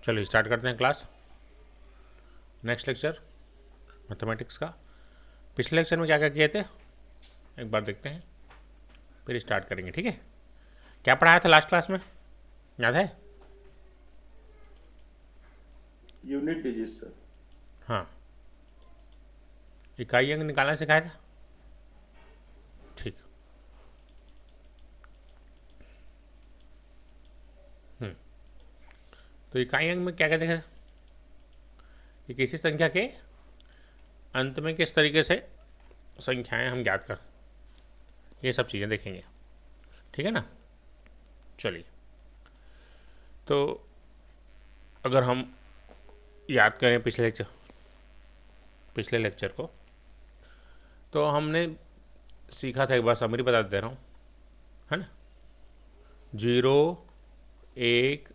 चलो स्टार्ट करते हैं क्लास। नेक्स्ट लेक्चर मैथमेटिक्स का। पिछले लेक्चर में क्या क्या किए थे एक बार देखते हैं, फिर स्टार्ट करेंगे। ठीक है, क्या पढ़ाया था लास्ट क्लास में, याद है? Unit digit sir. हाँ, इकाई अंक निकालना सिखाया था। ठीक। तो इकाई अंक में क्या कहते हैं कि किसी संख्या के अंत में किस तरीके से संख्याएं हम ज्ञात कर, ये सब चीज़ें देखेंगे। ठीक है ना। चलिए, तो अगर हम याद करें पिछले लेक्चर को, तो हमने सीखा था, एक बार समरी बता दे रहा हूँ, है ना। 0, 1,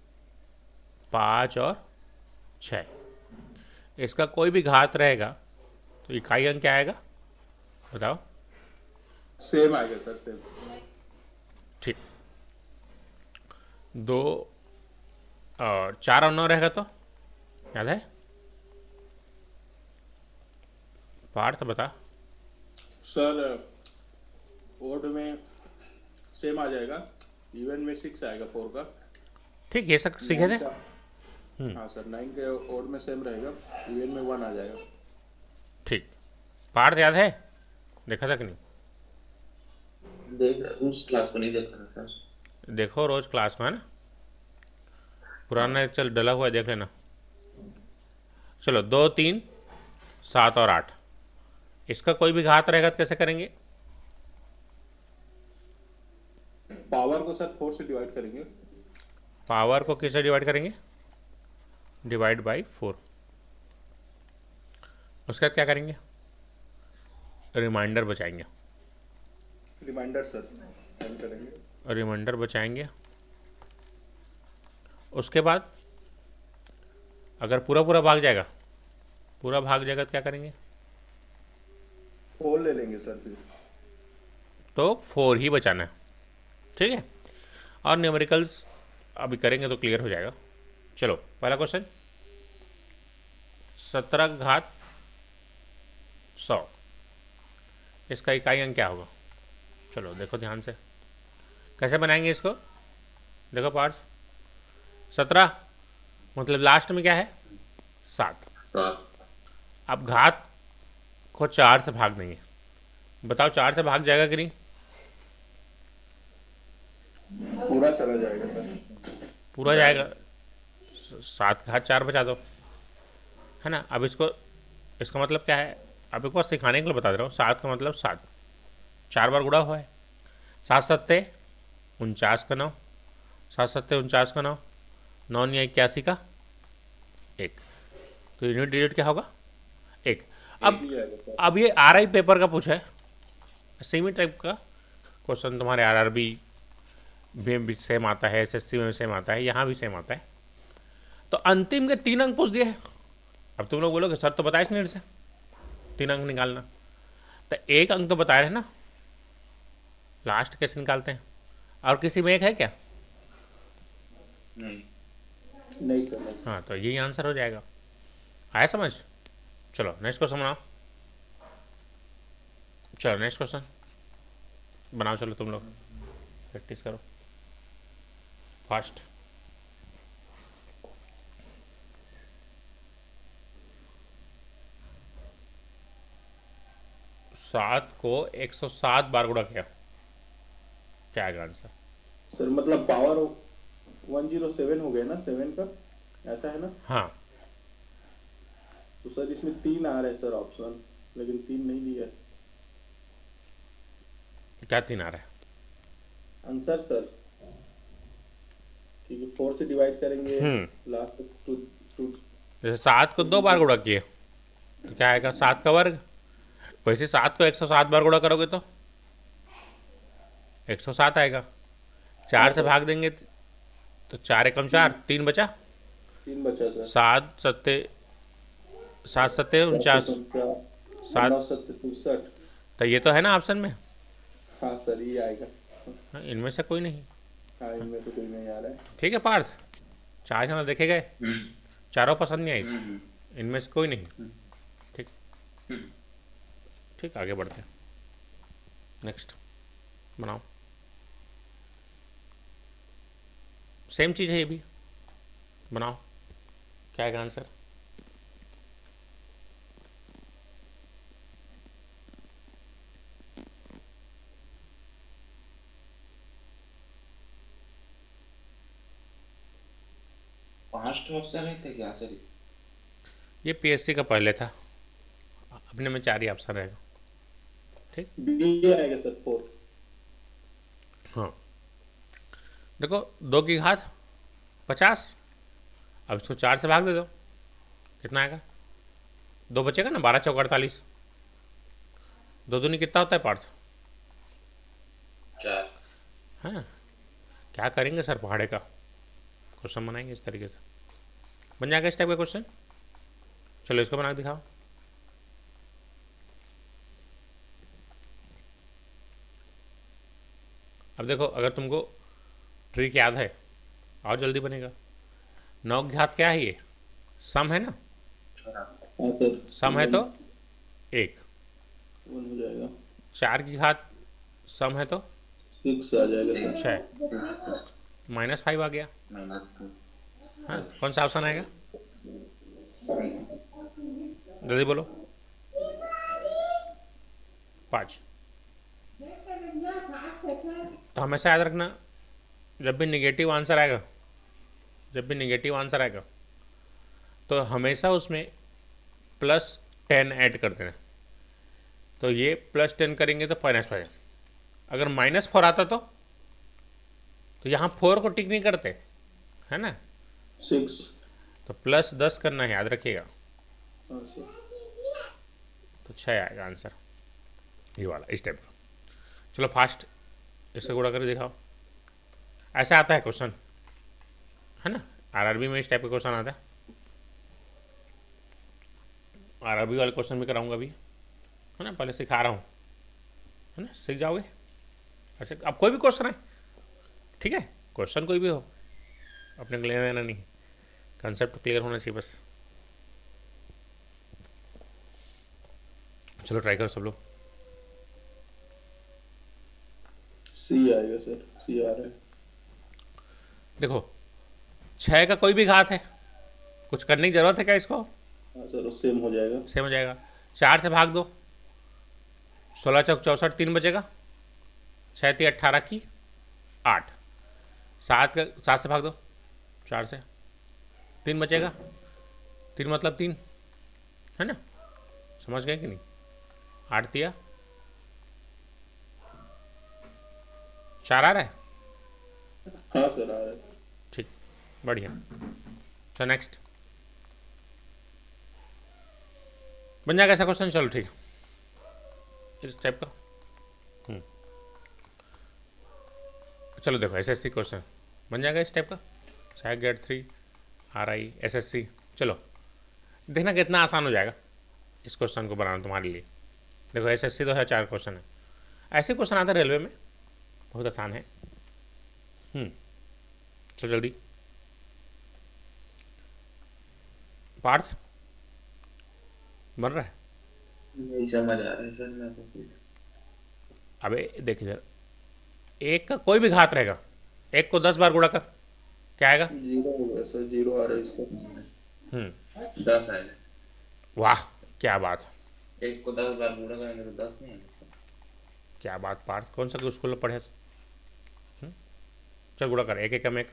5 और 6, इसका कोई भी घात रहेगा तो इकाई अंक क्या आएगा, बताओ। सेम आएगा सर, सेम। ठीक। 2 और 4 और 9 रहेगा तो याद है, पार्थ बता। सर ओड में सेम आ जाएगा, इवन में 6 आएगा 4 का। ठीक, ये सब सीखे 9 थे। का, हाँ सर, 9 के ओड में सेम रहेगा, इवन में 1 आ जाएगा। ठीक, पार्थ याद है, देखा था कि नहीं? देख उस क्लास को नहीं देखा था सर। देखो रोज क्लास में, है ना। पुराना एक चल डला हुआ है, देख लेना। चलो 2, 3, 7 और 8, इसका कोई भी घात रहेगा तो कैसे करेंगे? पावर को सर 4 से डिवाइड करेंगे। पावर को किससे डिवाइड करेंगे? Divide by 4। उसके बाद क्या करेंगे? रिमाइंडर बचाएंगे। रिमाइंडर सर एड करेंगे। रिमाइंडर बचाएंगे। उसके बाद अगर पूरा पूरा भाग जाएगा, पूरा भाग जाएगा तो क्या करेंगे? 4 ले लेंगे सर फिर। तो 4 ही बचाना है। ठीक है, और न्यूमेरिकल्स अभी करेंगे तो क्लियर हो जाएगा। चलो पहला क्वेश्चन, 17 घात 100, इसका इकाई अंक क्या होगा? चलो देखो ध्यान से, कैसे बनाएंगे इसको। देखो पार्ट्स, 17 मतलब लास्ट में क्या है, 7। सात। अब घात को 4 से भाग देंगे, बताओ 4 से भाग जाएगा कि नहीं? पूरा चला जाएगा सर। पूरा जाएगा। 7 घात 4 बचा दो, है ना। अब इसको, इसका मतलब क्या है, अब एक बार सिखाने के लिए बता दे रहा हूँ। 7 का मतलब 7, 4 बार गुणा हुआ है। 7 सत्ते 49 का 9, 7 सत्ते 49 का 9, 9 या 81 का 1, तो यूनिट डिजिट क्या होगा, 1। एक अब ही आएगा सर। अब ये आरआई पेपर का पूछा है, सेमी टाइप का क्वेश्चन, तुम्हारे आरआरबी में भी सेम आता है, एसएससी में भी सेम आता है, यहाँ भी सेम आता है। तो अंतिम के 3 अंक पूछ दिए हैं। अब तुम लोग बोलोगे सर तो बताया इस मिनट से 3 अंक निकालना, तो 1 अंक तो बता रहे हैं ना, लास्ट कैसे निकालते हैं? और किसी में 1 है क्या? नहीं। नहीं सर, नहीं। हाँ, तो यही आंसर हो जाएगा। आया समझ? चलो नेक्स्ट क्वेश्चन बनाओ। चलो नेक्स्ट क्वेश्चन बनाओ, चलो तुम लोग प्रैक्टिस करो फास्ट। 7 को 107 बार गुणा किया, क्या आएगा आंसर? सर मतलब पावर 107 हो गया ना, 7 का, ऐसा है ना। हाँ, तो सर इसमें 3 आ रहे हैं सर ऑप्शन, लेकिन 3 नहीं दिया क्या 3 आ रहा है? आंसर सर, क्योंकि 4 से डिवाइड करेंगे लास्ट टू टू। जैसे 7 को 2 बार गुणा किए तो क्या आएगा, 7 का वर्ग। वैसे 7 को 107 बार गुणा करोगे तो 107 आएगा। 4 से भाग देंगे तो 4 एकम 4, 3 बचा। 3 बचा सर। 7 सत्ते 49, 7। 9 7 63। तो ये तो है ना ऑप्शन में। हाँ सर, ये आएगा। हाँ, इनमें से कोई नहीं। हाँ, इनमें तो कोई नहीं आ रहा है। ठीक है पार्थ, चार चैनल देखे गए, चारों पसंद नहीं आई, इनमें से कोई नहीं। ठीक, ठीक, आगे बढ़ते हैं। नेक्स्ट बनाओ। सेम चीज़ है ये भी, बनाओ। क्या है आंसर? पांच ऑप्शन नहीं थे क्या सर? ये पीएससी का पहले था, अपने में चार ही ऑप्शन रहेगा। ठीक, बी आएगा सर 4। हाँ देखो, 2 की घात 50, अब इसको 4 से भाग दे दो, कितना आएगा? 2 बचेगा ना, 12 चौक 48, 2 दूनी कितना होता है पार्थ? 4। हाँ, क्या करेंगे सर, पहाड़े का क्वेश्चन बनाएंगे इस तरीके से, बन जाएगा इस टाइप का क्वेश्चन। चलो इसको बना के दिखाओ। अब देखो, अगर तुमको ट्रिक याद है और जल्दी बनेगा। 9 की घात क्या है? ये सम है ना, हाँ सर, सम है तो 1। 1 हो जाएगा। 4 की घात सम है तो 6 आ जाएगा सर। 6, -5 आ गया। हाँ, कौन सा ऑप्शन आएगा? जल्दी बोलो। 5। तो हमेशा याद रखना, जब भी निगेटिव आंसर आएगा, जब भी निगेटिव आंसर आएगा तो हमेशा उसमें +10 ऐड कर देना। तो ये +10 करेंगे तो -5। अगर -4 आता तो यहाँ 4 को टिक नहीं करते, है ना, 6। तो +10 करना है, याद रखिएगा। हाँ सर। तो 6 आएगा आंसर, ये वाला, इस टाइप का। चलो फास्ट इससे गुणा करके दिखाओ। ऐसा आता है क्वेश्चन, है ना, आरआरबी में इस टाइप का क्वेश्चन आता है। आरआरबी वाले क्वेश्चन भी कराऊंगा अभी, है ना, पहले सिखा रहा हूँ, है ना, सीख जाओगे ऐसे। अब कोई भी क्वेश्चन है, ठीक है, क्वेश्चन कोई भी हो, अपने को लेना देना नहीं, कंसेप्ट क्लियर होना चाहिए बस। चलो ट्राई करो सब लोग। सी आएगा सर, सी आ रहा है। देखो, 6 का कोई भी घात है, कुछ करने की जरूरत है क्या इसको? हाँ सर, सेम हो जाएगा। सेम हो जाएगा। 4 से भाग दो, 16 चौक 64, 3 बचेगा। 6 × 18 की 8। 7 से भाग दो, 4 से 3 बचेगा। 3 मतलब 3, है ना, समझ गए कि नहीं? 8 दिया, 4 आ रहा है। हाँ सर, आ रहा है। ठीक, बढ़िया। तो नेक्स्ट बन जाएगा ऐसा क्वेश्चन। चलो ठीक, इस टाइप का। चलो देखो, एसएससी क्वेश्चन बन जाएगा इस टाइप का। सहायक ग्रेड 3 आरआई एसएससी। चलो देखना कितना आसान हो जाएगा इस क्वेश्चन को बनाना तुम्हारे लिए। देखो, एसएससी 2004 क्वेश्चन है, ऐसे क्वेश्चन आता है रेलवे में, बहुत आसान है। चलो जल्दी। पार्थ बन रहा है? नहीं समझ आ रहा है सर, मैं तो फिर अबे देख इधर, 1 का कोई भी घात रहेगा, 1 को 10 बार गुणा कर, क्या आएगा? 0 होगा सर, 0 आ रहा है इसका। 10 आएगा। वाह, क्या बात, 1 को 10 बार गुणा करेंगे तो 10 नहीं आएगा सर। क्या बात पार्थ, कौन सा स्कूल में पढ़े? चल गुणा कर, 1 1 कम 1।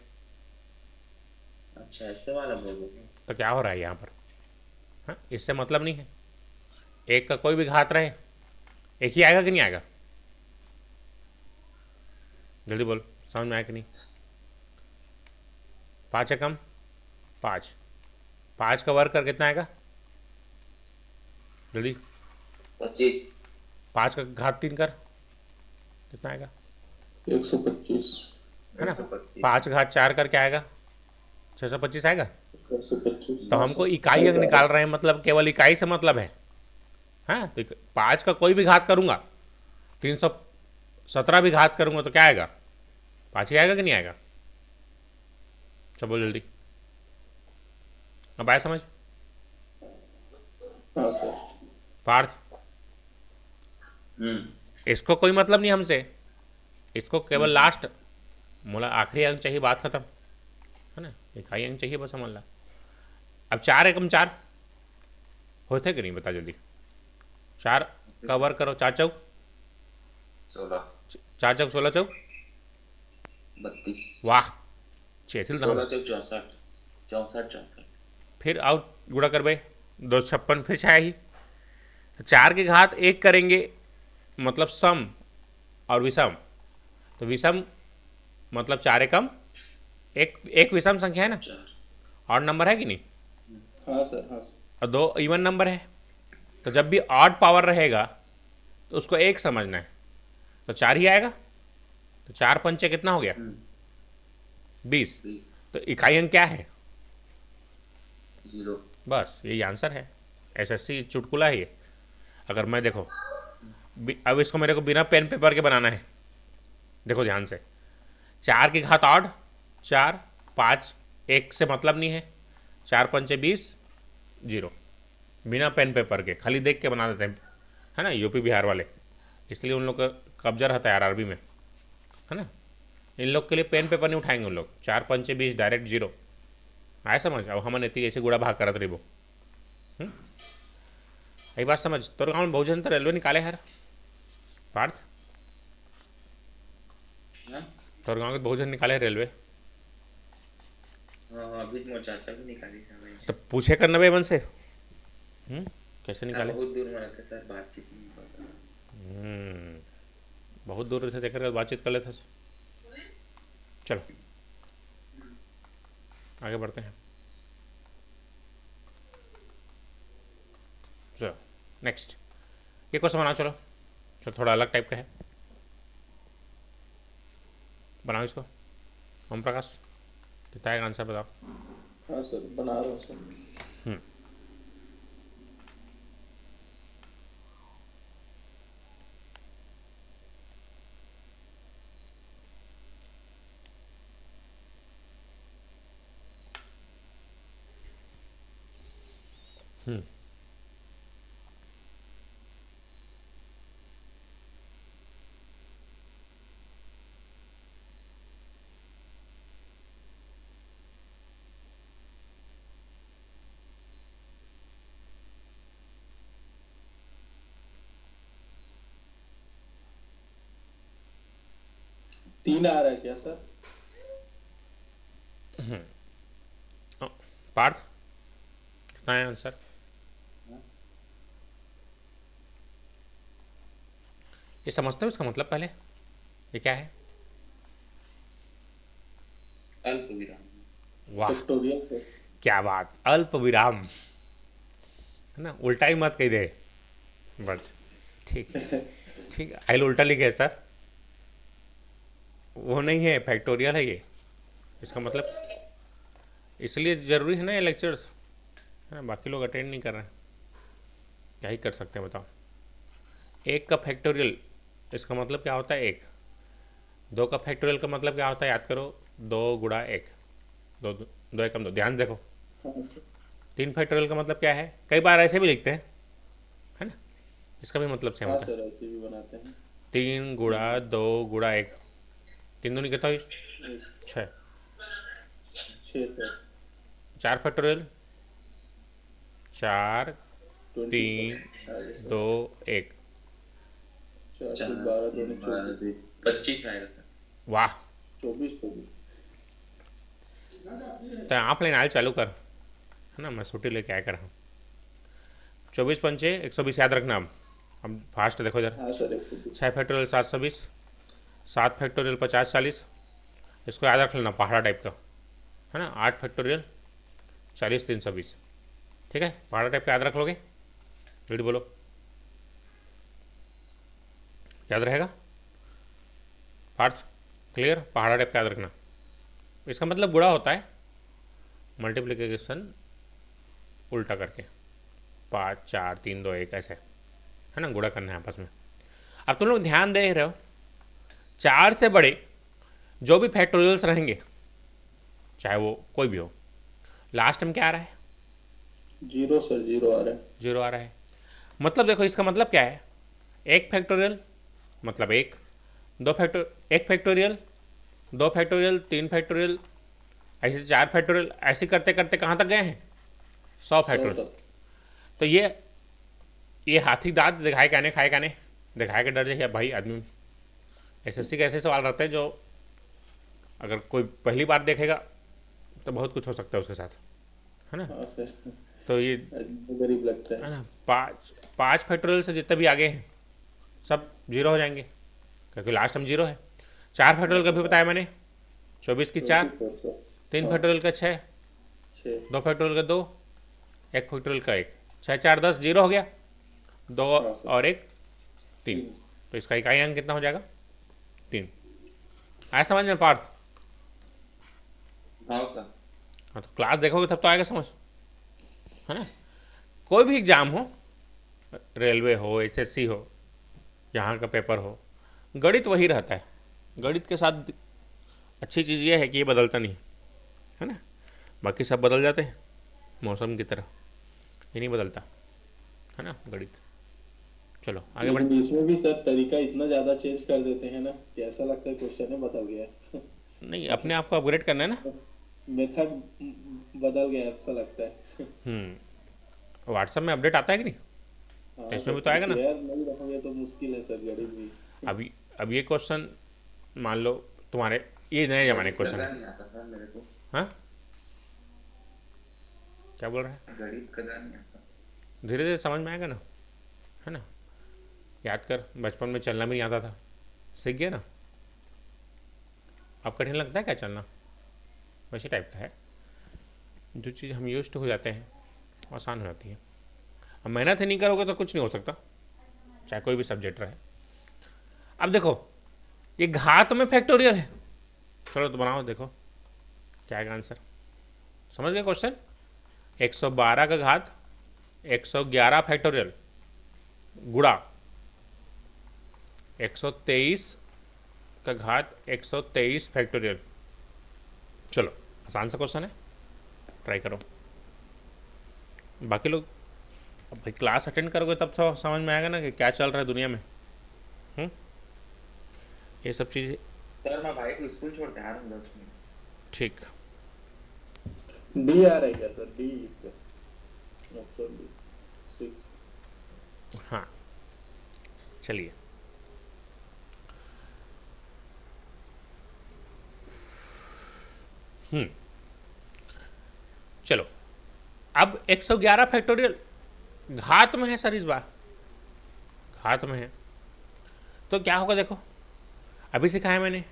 अच्छा, ऐसे वाला बोल रहे हो? तो क्या हो रहा है यहाँ पर? हाँ, इससे मतलब नहीं है, 1 का कोई भी घात रहे, 1 ही आएगा कि नहीं आएगा? जल्दी बोल, समझ में आया कि नहीं? 5 है कम 5, 5 का वर्ग कर कितना आएगा? जल्दी, 25। 5 का घात 3 कर, कितना आएगा? 125। है ना, 125। 5 घात 4 कर क्या आएगा? 625 आएगा। 125। तो हमको इकाई अंक निकाल रहे हैं, मतलब केवल इकाई से मतलब है। हाँ, तो 5 का कोई भी घात करूँगा, 317 भी घात करूँगा तो क्या आएगा? 5 ही आएगा कि नहीं आएगा? चलो बोल जल्दी। अब आया समझ? हाँ सर। पार्थ, इसको कोई मतलब नहीं हमसे, इसको केवल लास्ट मोला आखिरी अंक चाहिए, बात खत्म, है ना? इकाई अंक चाहिए बस, समझ ला। अब 4 एकम 4 होते कि नहीं, बता जल्दी। 4 कवर करो, 4 चौक 16 4 चौक 16 चौक 32 वाह, चेथिल था। 16 चौक 64 64 64 फिर आउट गुड़ा कर भाई, 256 फिर छाया ही। 4 की घात 1 करेंगे मतलब सम और विषम, तो विषम मतलब 4 एकम एक, एक विषम संख्या है ना, 4 ऑड नंबर है कि नहीं, हाँ सर। हाँ सर। और 2 इवन नंबर है। तो जब भी ऑड पावर रहेगा तो उसको 1 समझना है, तो 4 ही आएगा। तो 4 पंचे कितना हो गया, 20। 20 तो इकाई अंक क्या है, 0 बस यही आंसर है। एसएससी चुटकुला है ये। अगर मैं देखो अब इसको मेरे को बिना पेन पेपर के बनाना है, देखो ध्यान से। 4 की घात ऑड 4 5 1 से मतलब नहीं है, 4 पंचे 20 0, बिना पेन पेपर के खाली देख के बना देते हैं, है ना, यूपी बिहार वाले। इसलिए उन लोग का कब्जा रहता है आरआरबी में, है ना। इन लोग के लिए पेन पेपर नहीं उठाएंगे उन लोग, 4 पंचे 20 डायरेक्ट 0 आए समझ। अब हम इतनी ऐसे गुड़ा भाग करत रही वो, यही बात समझ। तोर गाँव में बहुजन तो रेलवे निकाले हर पार्थ, हाँ तोर गाँव के बहुजन निकाले है रेलवे, हाँ अभी मोर चाचा भी निकाली समय तो पूछे करना भाई मन से, कैसे निकाले। बहुत दूर में रहते सर, बातचीत नहीं होता। बहुत दूर से देख कर बातचीत कर लेते। चलो आगे बढ़ते हैं। चलो नेक्स्ट, ये क्वेश्चन बनाओ। चलो चलो, थोड़ा अलग टाइप का है, बनाओ इसको। ओम प्रकाश कितना है आंसर बताओ। हाँ सर, बना रहा हूँ सर। तीन आ रहा है क्या सर? पार्थ कितना है आंसर। ये समझते हो इसका मतलब पहले, ये क्या है। अल्प विराम। वाह फैक्टोरियल पे। क्या बात, अल्प विराम, है ना, उल्टा ही मत कही दे बस। ठीक है ठीक है, आई उल्टा लिखे सर, वो नहीं है, फैक्टोरियल है ये, इसका मतलब। इसलिए ज़रूरी है ना ये लेक्चर्स, है ना, बाकी लोग अटेंड नहीं कर रहे हैं, क्या ही कर सकते हैं बताओ। 1 का फैक्टोरियल इसका मतलब क्या होता है 1। 2 का फैक्टोरियल का मतलब क्या होता है, याद करो, 2 गुणा 1, 2 2 एकम 2, ध्यान देखो। हाँ सर। 3 फैक्टोरियल का मतलब क्या है, कई बार ऐसे भी लिखते हैं, है ना, इसका भी मतलब सेम हाँ होता है। सर, ऐसे भी बनाते हैं। 3 गुणा 2 गुणा 1, 3 दूनी कितना हुई, 6। 6 सर। 4 फैक्टोरियल 4 20 3 आगे सर। 2 1, 4 4 12 3 24 12 25 आएगा सर। वाह। 24 24। तो आप लेना चालू कर, है ना, मैं छुट्टी लेके आया कर हूँ। 24 पंचे 120 याद रखना। अब फास्ट देखो जरा। हाँ सर, 120। 6 फैक्टोरियल 720, 7 फैक्टोरियल 50 40, इसको याद रख लेना पहाड़ा टाइप का, है ना। 8 फैक्टोरियल 40 320, ठीक है, पहाड़ा टाइप का याद रख लोगे। जल्दी बोलो, याद रहेगा पार्थ, क्लियर। पहाड़ा टाइप का याद रखना, इसका मतलब गुणा होता है मल्टीप्लिकेशन उल्टा करके, 5 4 3 2 1 ऐसे, है ना, गुणा करना है आपस में। अब तुम लोग ध्यान दे रहे हो, 4 से बड़े जो भी फैक्टोरियल्स रहेंगे, चाहे वो कोई भी हो, लास्ट में क्या आ रहा है, जीरो सर, जीरो आ रहा है। जीरो आ रहा है। मतलब देखो इसका मतलब क्या है, एक फैक्टोरियल मतलब एक, दो फैक्टर एक फैक्टोरियल, दो फैक्टोरियल, तीन फैक्टोरियल, ऐसे चार फैक्टोरियल, ऐसे करते करते कहाँ तक गए हैं, 100 100 फैक्टोरियल। तक। तो ये हाथी दांत दिखाए कहने खाए कहने दिखाए के डर जाइए भाई आदमी। एसएससी के ऐसे सवाल रहते हैं जो अगर कोई पहली बार देखेगा तो बहुत कुछ हो सकता है उसके साथ, है ना। हाँ सर, तो ये गरीब लगता है है। ना, पाँच पाँच फैक्टोरियल से जितने भी आगे हैं सब जीरो हो जाएंगे, क्योंकि लास्ट हम जीरो है। चार हाँ फैक्टोरियल का भी सर। बताया मैंने, 24 की चार, 24 सर। तीन हाँ, फैक्टोरियल का छः, 6। दो फैक्टोरियल का दो, एक फैक्टोरियल का एक, छः चार 10, जीरो हो गया, दो हाँ सर। और एक, तीन। 3। तो इसका इकाई अंक कितना हो जाएगा, तीन। आया समझ में पार्थ। हाँ सर। हाँ तो क्लास देखोगे तब तो आएगा समझ, है ना। कोई भी एग्जाम हो, रेलवे हो, एसएससी हो, यहाँ का पेपर हो, गणित वही रहता है। गणित के साथ अच्छी चीज़ ये है कि ये बदलता नहीं, है ना। बाकी सब बदल जाते हैं मौसम की तरह, ये नहीं बदलता, है ना गणित। चलो आगे बढ़े। लेकिन इसमें भी सर तरीका इतना ज्यादा चेंज कर देते हैं ना कि ऐसा लगता है क्वेश्चन है बदल गया है। नहीं, अपने आप को अपग्रेड करना है ना। मेथड बदल गया है, ऐसा लगता है। व्हाट्सएप में अपडेट आता है कि नहीं, तो हाँ इसमें सर, भी तो आएगा ना। प्रिपेयर नहीं रहोगे तो मुश्किल है सर, गणित भी। अभी अब ये क्वेश्चन मान लो तुम्हारे, ये नए जमाने गणित के क्वेश्चन करना है। नहीं आता सर मेरे को। हाँ, क्या बोल रहे हैं। गणित करना नहीं आता। धीरे धीरे समझ में आएगा ना, है ना। याद कर, बचपन में चलना भी नहीं आता था, सीख गया ना। अब कठिन लगता है क्या चलना, वैसे टाइप का है। जो चीज़ हम यूज हो जाते हैं वो आसान हो जाती है। अब मेहनत ही नहीं करोगे तो कुछ नहीं हो सकता, चाहे कोई भी सब्जेक्ट रहे। अब देखो ये घात में फैक्टोरियल है, चलो तो बनाओ, देखो क्या है आंसर। समझ गए क्वेश्चन। 112 का घात 111 फैक्टोरियल गुड़ा 123 का घात 123 फैक्टोरियल। चलो आसान सा क्वेश्चन है, ट्राई करो। बाकी लोग, अब भाई क्लास अटेंड करोगे तब तो समझ में आएगा ना कि क्या चल रहा है दुनिया में। हम्म, ये सब चीज़ें। सर मैं भाई को स्कूल छोड़ के आ रहा हूँ 10 मिनट। ठीक। डी आ रहा है क्या सर, डी इसका ऑप्शन डी, 6। हाँ चलिए, चलो अब 111 फैक्टोरियल घात में है सर, इस बार घात में है। तो क्या होगा देखो, अभी सिखाया मैंने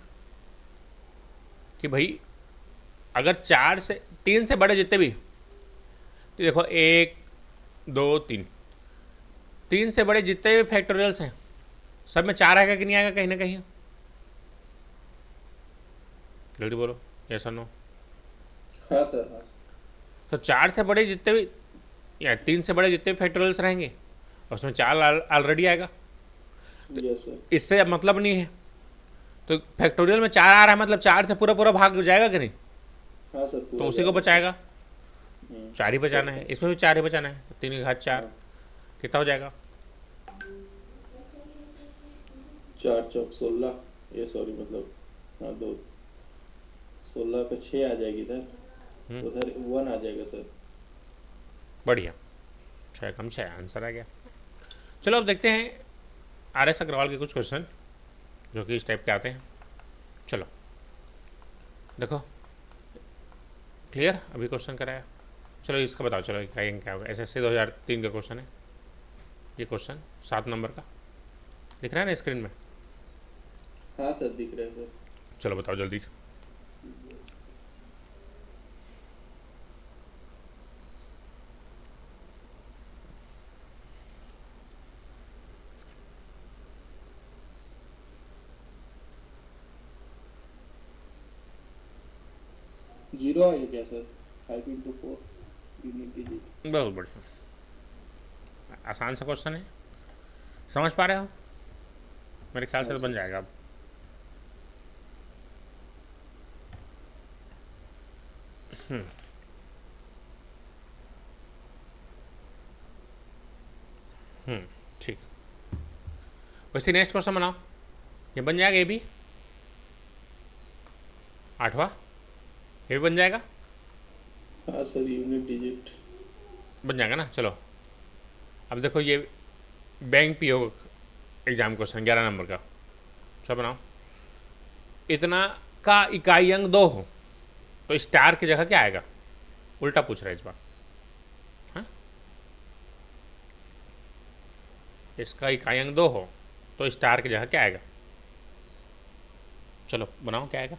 कि भाई अगर चार से, तीन से बड़े जितने भी, तो देखो एक, दो, तीन, तीन से बड़े जितने भी फैक्टोरियल्स हैं सब में चार आएगा कि नहीं आएगा कहीं ना कहीं। जल्दी बोलो, यस और नो। हाँ सर, हाँ तो चार से बड़े जितने भी या तीन से बड़े जितने भी फैक्टोरियल्स रहेंगे उसमें चार ऑलरेडी आएगा। Sir, yes sir. इससे अब मतलब नहीं है। तो फैक्टोरियल में चार आ रहा है मतलब चार से पूरा पूरा भाग जाएगा कि नहीं, हाँ सर, तो पूरा उसी को जाएगा। बचाएगा। हम्म, चार ही बचाना है, इसमें भी चार ही बचाना है। 3 की घात 4 हाँ। कितना हो जाएगा। 4 चौक 16, ये सॉरी मतलब, हाँ दो, 16 पे 6 आ जाएगी इधर, उधर 1 आ जाएगा सर। बढ़िया, 6 कम 6 आंसर आ गया। चलो अब देखते हैं RS अग्रवाल के कुछ क्वेश्चन जो कि इस टाइप के आते हैं। चलो देखो, क्लियर अभी क्वेश्चन कराया। चलो इसका बताओ, चलो क्या होगा। SSC 2003 का क्वेश्चन है ये क्वेश्चन, 7 नंबर का, दिख रहा है ना स्क्रीन में। हाँ सर, दिख रहा है सर। चलो बताओ जल्दी। जीरो आ गया क्या सर, 5 into 4 यूनिट डिजिट। बहुत बढ़िया, आसान सा क्वेश्चन है, समझ पा रहे हो। मेरे ख्याल से तो बन जाएगा अब। ठीक। वैसे नेक्स्ट क्वेश्चन बनाओ, ये बन जाएगा, ये भी 8वां, ये भी बन जाएगा, हाँ सर, यूनिट डिजिट। बन जाएगा ना। चलो अब देखो, ये bank PO exam question 11 number का। चलो बनाओ, इतना का इकाई अंक 2 हो तो स्टार की जगह क्या आएगा? उल्टा पूछ रहा है इस बार। हाँ, इसका इकाई अंक 2 हो तो स्टार की जगह क्या आएगा? चलो बनाओ, क्या आएगा?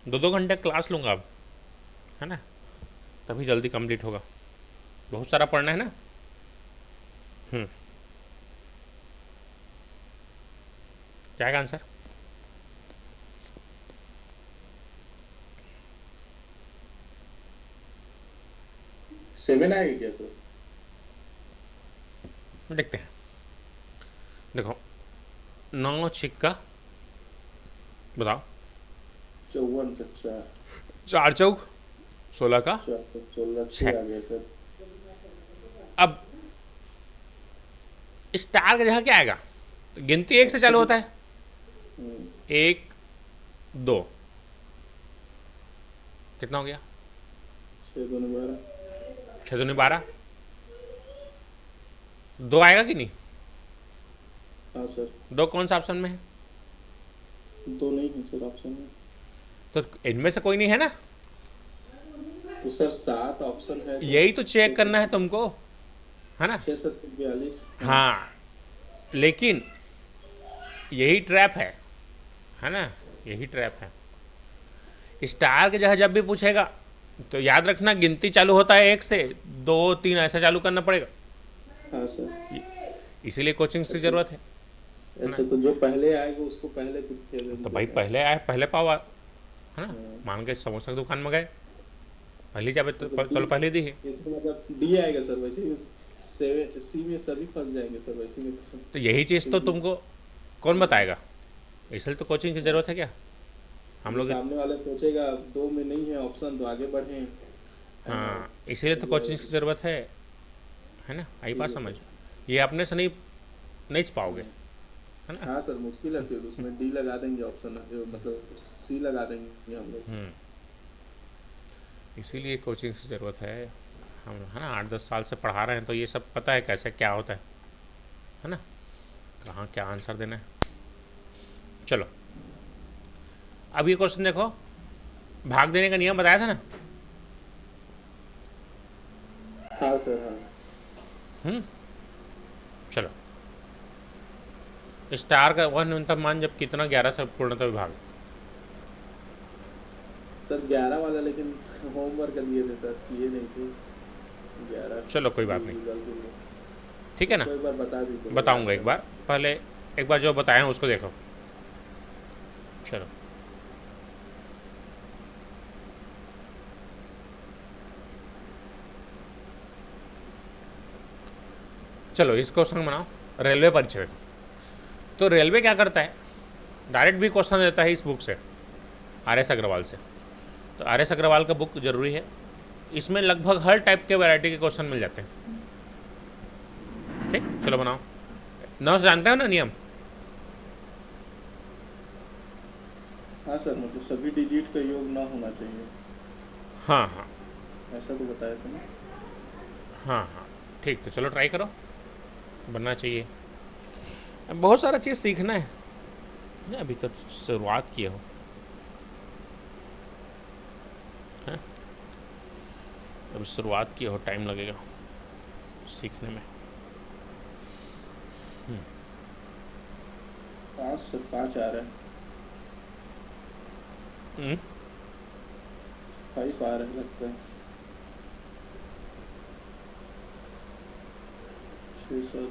दो दो घंटे क्लास लूँगा अब, है ना, तभी जल्दी कंप्लीट होगा। बहुत सारा पढ़ना है ना। क्या आएगा आंसर? सेवन आएगा क्या सर? देखते हैं। देखो, 9 छिक्का, बताओ, 54 का 4, 4 चौक 16 का 4 का 16, 6 छः। आ गया सर। अब स्टार की जगह क्या आएगा? तो गिनती 1 से चालू होता है, 1 2, कितना हो गया? 6 दूनी 12। 6 दूनी 12, 2 आएगा कि नहीं? हाँ सर, 2 कौन सा ऑप्शन में है? 2 नहीं है सर ऑप्शन में। तो इनमें से कोई नहीं है ना। तो सर 7 ऑप्शन है तो यही तो चेक करना है तुमको, है ना। 6 7 42। हाँ, लेकिन यही ट्रैप है ना, यही ट्रैप है। स्टार की जगह जब भी पूछेगा तो याद रखना, गिनती चालू होता है 1 से, 2 3 ऐसा चालू करना पड़ेगा। हाँ सर। इसीलिए कोचिंग की ज़रूरत है। अच्छा, तो जो पहले आएगा उसको पहले कुछ खेल तो भाई पहले आए पहले पाओ, है ना। मान के समोसा की दुकान में गए, पहली चाबी तो चलो पहले दी है। ये तो मतलब डी आएगा सर। वैसे ही सी में सभी फंस जाएंगे सर, वैसे में तो यही चीज़ तो तुमको कौन बताएगा? इसलिए तो कोचिंग की ज़रूरत है क्या हम लोग। सामने वाला सोचेगा 2 में नहीं है ऑप्शन तो आगे बढ़े। हाँ, इसीलिए तो कोचिंग की ज़रूरत है ना। आई बात समझ, ये अपने से नहीं पाओगे, है ना। हाँ सर, मुश्किल है। फिर उसमें डी लगा देंगे ऑप्शन, मतलब सी लगा देंगे हम लोग। इसीलिए कोचिंग की ज़रूरत है हम, है ना। 8 10 साल से पढ़ा रहे हैं तो ये सब पता है कैसे क्या होता है ना, कहाँ क्या आंसर देना है। चलो अब ये क्वेश्चन देखो, भाग देने का नियम बताया था ना। हाँ सर, हाँ। चलो, स्टार का वह न्यूनतम मान जब कितना 11 से पूर्णतः विभाग। सर 11 वाला लेकिन होमवर्क दिए थे सर, किए नहीं थे 11। चलो कोई बात नहीं, ठीक है ना। कोई बार बता दीजिए, बताऊंगा एक बार, पहले एक बार जो बताए हैं उसको देखो। चलो चलो इस क्वेश्चन बनाओ, रेलवे परीक्षा देखो। तो रेलवे क्या करता है, डायरेक्ट भी क्वेश्चन देता है इस बुक से, RS अग्रवाल से। तो RS अग्रवाल का बुक जरूरी है, इसमें लगभग हर टाइप के वैरायटी के क्वेश्चन मिल जाते हैं। ठीक, चलो बनाओ। 9 से जानते हो ना नियम। हाँ सर, मतलब सभी डिजिट का योग ना होना चाहिए, हाँ हाँ ऐसा तो बताया था ना। हाँ, ठीक, तो चलो ट्राई करो, बनना चाहिए। अब बहुत सारा चीज़ सीखना है ना, अभी तक शुरुआत किए हो, हैं? अभी शुरुआत किए हो, टाइम लगेगा सीखने में। 5 से 5 आ रहा है, 5 आ रहा है लगता है। 6 7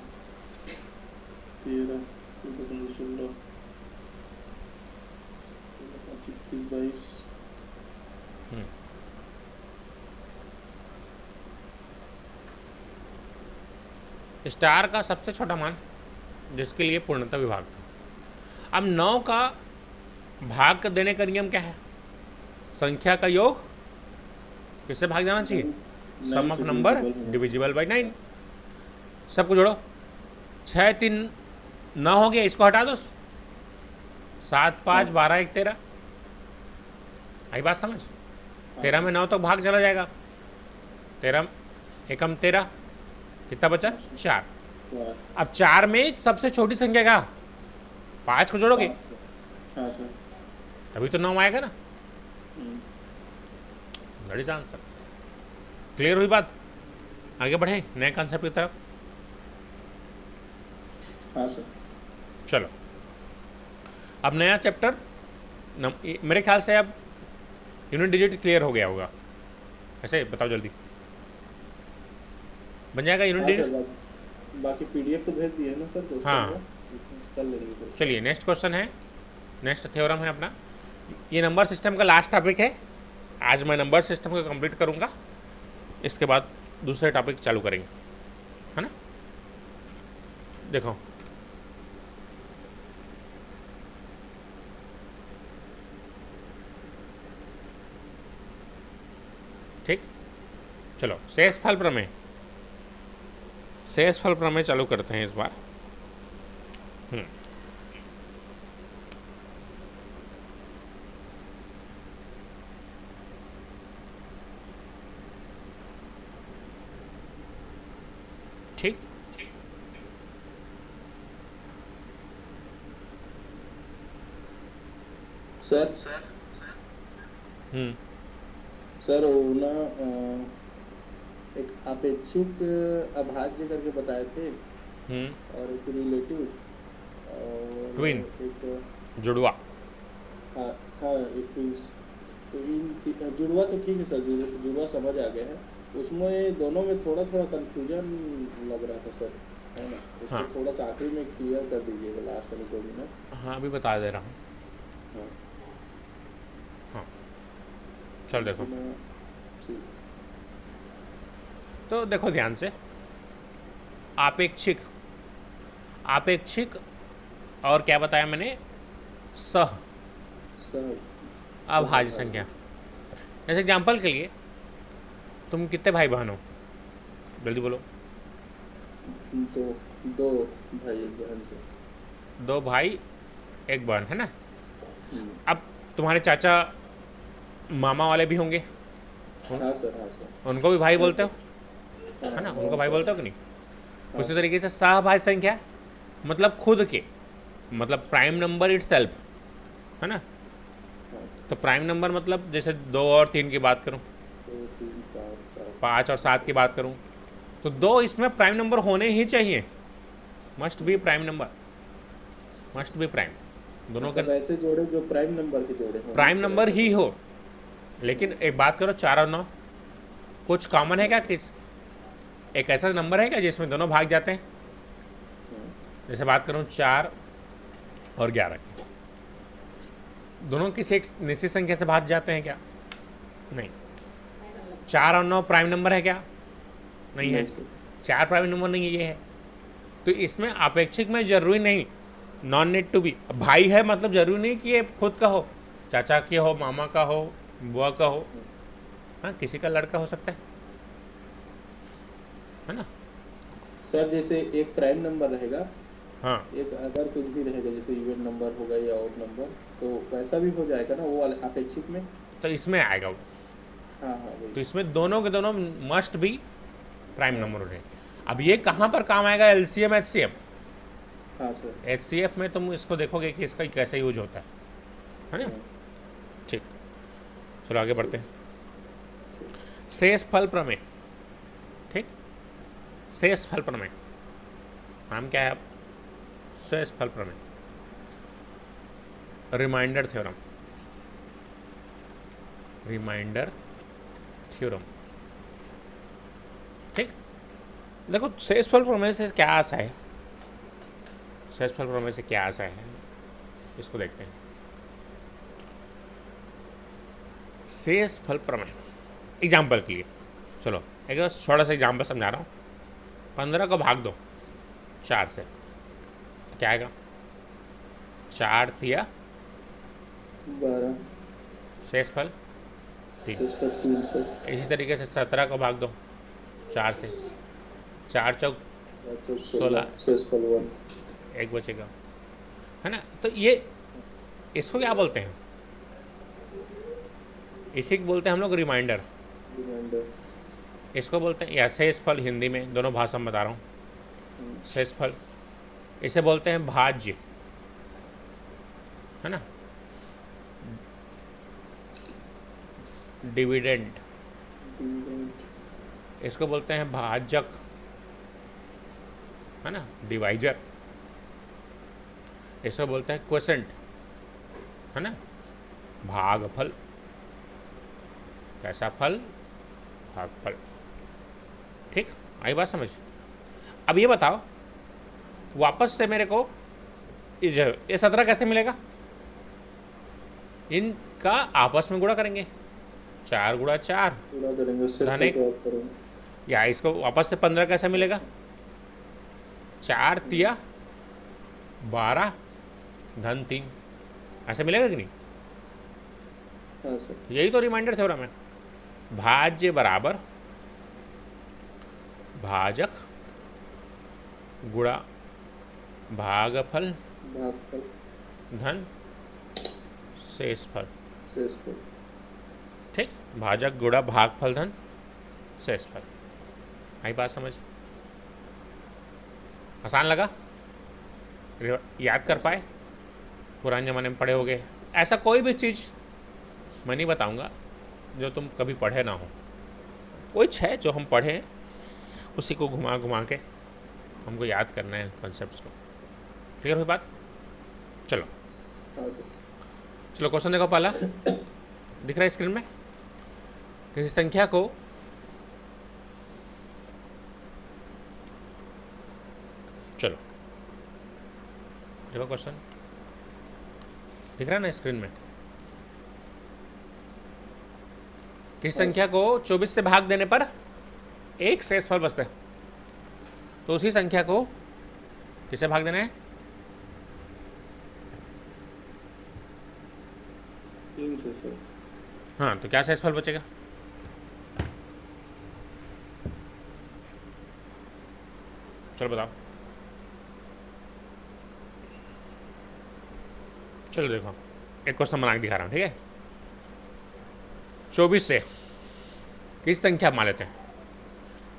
13 14 16 21 22। स्टार का सबसे छोटा मान जिसके लिए पूर्णतः विभाग था। अब 9 का भाग देने का नियम क्या है? संख्या का योग किससे भाग जाना चाहिए? सम ऑफ नंबर डिविजिबल बाई 9। सबको जोड़ो। 6 3 9 हो गया, इसको हटा दो। 7 5 12 1 13। आई बात समझ? 13 में 9 तक भाग चला जाएगा। 13 एकम 13, कितना बचा? 4। अब 4 में सबसे छोटी संख्या क्या? 5 को जोड़ोगे हाँ सर। तभी तो 9 आएगा ना। That is answer. क्लियर हुई बात? आगे बढ़े नए कॉन्सेप्ट की तरफ। हाँ सर। चलो अब नया चैप्टर मेरे ख्याल से अब यूनिट डिजिट क्लियर हो गया होगा। ऐसे बताओ जल्दी, बन जाएगा यूनिट हाँ डिजिट? सर, बाकी पीडीएफ तो भेज दिए ना सर, तो उसका हाँ। हुआ, कर लेंगे फिर। चलिए नेक्स्ट क्वेश्चन है, नेक्स्ट थ्योरम है अपना। ये नंबर सिस्टम का लास्ट टॉपिक है। आज मैं नंबर सिस्टम को कंप्लीट करूंगा, इसके बाद दूसरे टॉपिक चालू करेंगे, है ना। देखो ठीक, चलो शेषफल प्रमेय, शेषफल प्रमेय चालू करते हैं इस बार। ठीक, सर हम्म सर वो ना एक अपेक्षिक अभाज्य करके बताए थे, और एक रिलेटिव, और Twin. एक जुड़वा। हाँ हाँ एक ट्विंस। तो इन जुड़वा तो ठीक है सर, जुड़वा समझ आ गया है। उसमें दोनों में थोड़ा थोड़ा कंफ्यूजन लग रहा था सर, है ना। उसको हाँ। थोड़ा सा आखिरी में क्लियर कर दीजिएगा, लास्ट में 2 मिनट। हाँ अभी बता दे रहा हूँ। हाँ हाँ चल देखो, मैं- ठीक है। तो देखो ध्यान से, आपेक्षिक, आपेक्षिक और क्या बताया मैंने? सह सर अभाज्य संख्या। जैसे एग्जाम्पल के लिए, तुम कितने भाई बहन हो? जल्दी बोलो। तो 2 भाई एक बहन से। 2 भाई 1 बहन, है ना। हम्म। अब तुम्हारे चाचा मामा वाले भी होंगे, हाँ सर, हाँ सर। उनको भी भाई बोलते हो, है ना। उनको भाई बोलते हो कि नहीं? उसी तरीके से सहभाज्य संख्या मतलब खुद के, मतलब प्राइम नंबर इटसेल्फ, है ना। तो प्राइम नंबर मतलब जैसे 2 और 3 की बात करूं, 2 3 5 7। 5 और 7 की बात करूं, तो 2 इसमें प्राइम नंबर होने ही चाहिए। Must be prime number, must be prime. दोनों के मतलब ऐसे जोड़े जो प्राइम नंबर के जोड़े हों। प्राइम नंबर ही हो। लेकिन एक बात करो, 4 और 9 कुछ कॉमन है क्या? किस एक ऐसा नंबर है क्या जिसमें दोनों भाग जाते हैं? जैसे बात करूं 4 और 11 की, दोनों किसी एक निश्चित संख्या से भाग जाते हैं क्या? नहीं। 4 और 9 प्राइम नंबर है क्या? नहीं है। 4 प्राइम नंबर नहीं है, ये है। तो इसमें अपेक्षिक में जरूरी नहीं, नॉन नीड टू बी। भाई है मतलब जरूरी नहीं कि ये खुद का हो, चाचा के हो, मामा का हो, बुआ का हो, हाँ किसी का लड़का हो सकता है ना। सर जैसे एक प्राइम नंबर रहेगा, हाँ एक अगर कुछ भी रहेगा, जैसे इवन नंबर होगा या ऑड नंबर, तो वैसा भी हो जाएगा ना वो वाले अपेक्षिक में। तो इसमें आएगा वो। हाँ हाँ तो वही। इसमें दोनों के दोनों मस्ट भी प्राइम नंबर रहे। अब ये कहाँ पर काम आएगा? LCM HCF. हाँ सर। एचसीएफ में तुम इसको देखोगे कि इसका कैसे यूज होता है ना। ठीक, चलो आगे बढ़ते हैं। शेषफल प्रमेय, ठीक, शेषफल प्रमेय नाम क्या है? अब शेषफल प्रमेय, रिमाइंडर थ्योरम, रिमाइंडर थ्योरम। ठीक, देखो शेषफल प्रमेय से क्या आशा है, शेषफल प्रमेय से क्या आशा है, इसको देखते हैं। शेषफल प्रमेय एग्जाम्पल के लिए, चलो एक छोटा सा एग्जाम्पल समझा रहा हूँ। 15 को भाग दो, 4 से, क्या आएगा? 4 तिया 12 शेषफल 3। शेष पर 3 से इसी तरीके से 17 को भाग दो 4 से, 4 चौक 16, शेष पर 1 एक बचेगा, है ना? तो ये इसको क्या बोलते हैं? इसी को बोलते हैं हम लोग रिमाइंडर। रिमाइंडर। इसको बोलते हैं या शेषफल, हिंदी में, दोनों भाषा में बता रहा हूँ। शेषफल, इसे बोलते हैं भाज्य, है ना? डिविडेंड, इसको बोलते हैं भाजक, है ना? डिवाइजर, इसको बोलते हैं क्वोशेंट, है ना? भागफल, कैसा फल? भागफल। ठीक, आई बात समझ? अब ये बताओ, वापस से मेरे को ये 17 कैसे मिलेगा? इनका आपस में गुणा करेंगे, 4 गुणा 4 पूरा करेंगे, शेष धन पर एक। तो आप करेंगे। या इसको वापस से 15 कैसे मिलेगा? 4 तिया 12 धन 3, ऐसे मिलेगा कि नहीं? हाँ सर। यही तो रिमाइंडर थ्योरम है। भाज्य बराबर भाजक गुणा भागफल भागफल धन शेषफल। शेष पर। ठीक, भाजक गुणा भागफल धन शेषफल। आई बात समझ? आसान लगा? याद कर पाए? पुराने ज़माने में पढ़े होगे। ऐसा कोई भी चीज़ मैं नहीं बताऊंगा जो तुम कभी पढ़े ना हो। कुछ है जो हम पढ़ें, उसी को घुमा घुमा के हमको याद करना है कॉन्सेप्ट्स को। क्लियर हुई बात? चलो हाँ सर। चलो क्वेश्चन देखो। पहला दिख रहा है स्क्रीन में, किसी संख्या को चलो देखो, क्वेश्चन दिख रहा है ना स्क्रीन में। किसी संख्या को 24 से भाग देने पर एक शेषफल बचता है, तो उसी संख्या को किससे भाग देना है? 3 से सर। हाँ, तो क्या शेषफल बचेगा? चलो बताओ। चलो देखो, एक क्वेश्चन बना के दिखा रहा हूँ, ठीक है? 24 से किस संख्या मान लेते हैं?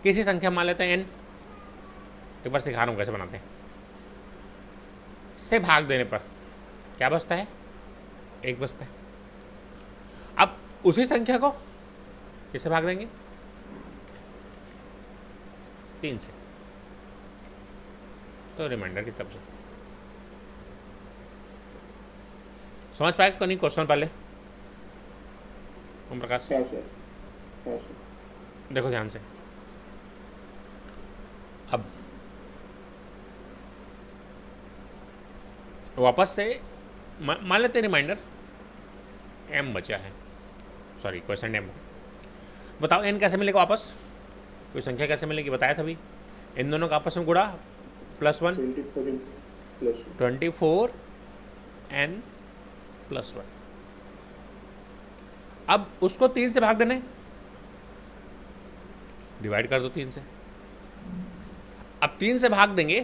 किसी संख्या मान लेते हैं n। एक बार सिखा रहा हूँ कैसे बनाते हैं। से भाग देने पर क्या बचता है? 1 बचता है। अब उसी संख्या को किससे भाग देंगे? 3 से। तो रिमाइंडर की तरफ से समझ पाए कि नहीं क्वेश्चन? पहले ओम प्रकाश हाँ सर। हाँ सर। देखो ध्यान से। अब वापस से मान लेते हैं रिमाइंडर m बचा है, सॉरी क्वेश्चन m। बताओ n कैसे मिलेगा वापस? कोई संख्या कैसे मिलेगी बताया था अभी। इन दोनों का आपस में गुणा +1 24 n +1। अब उसको 3 से भाग देना है, डिवाइड कर दो 3 से। अब 3 से भाग देंगे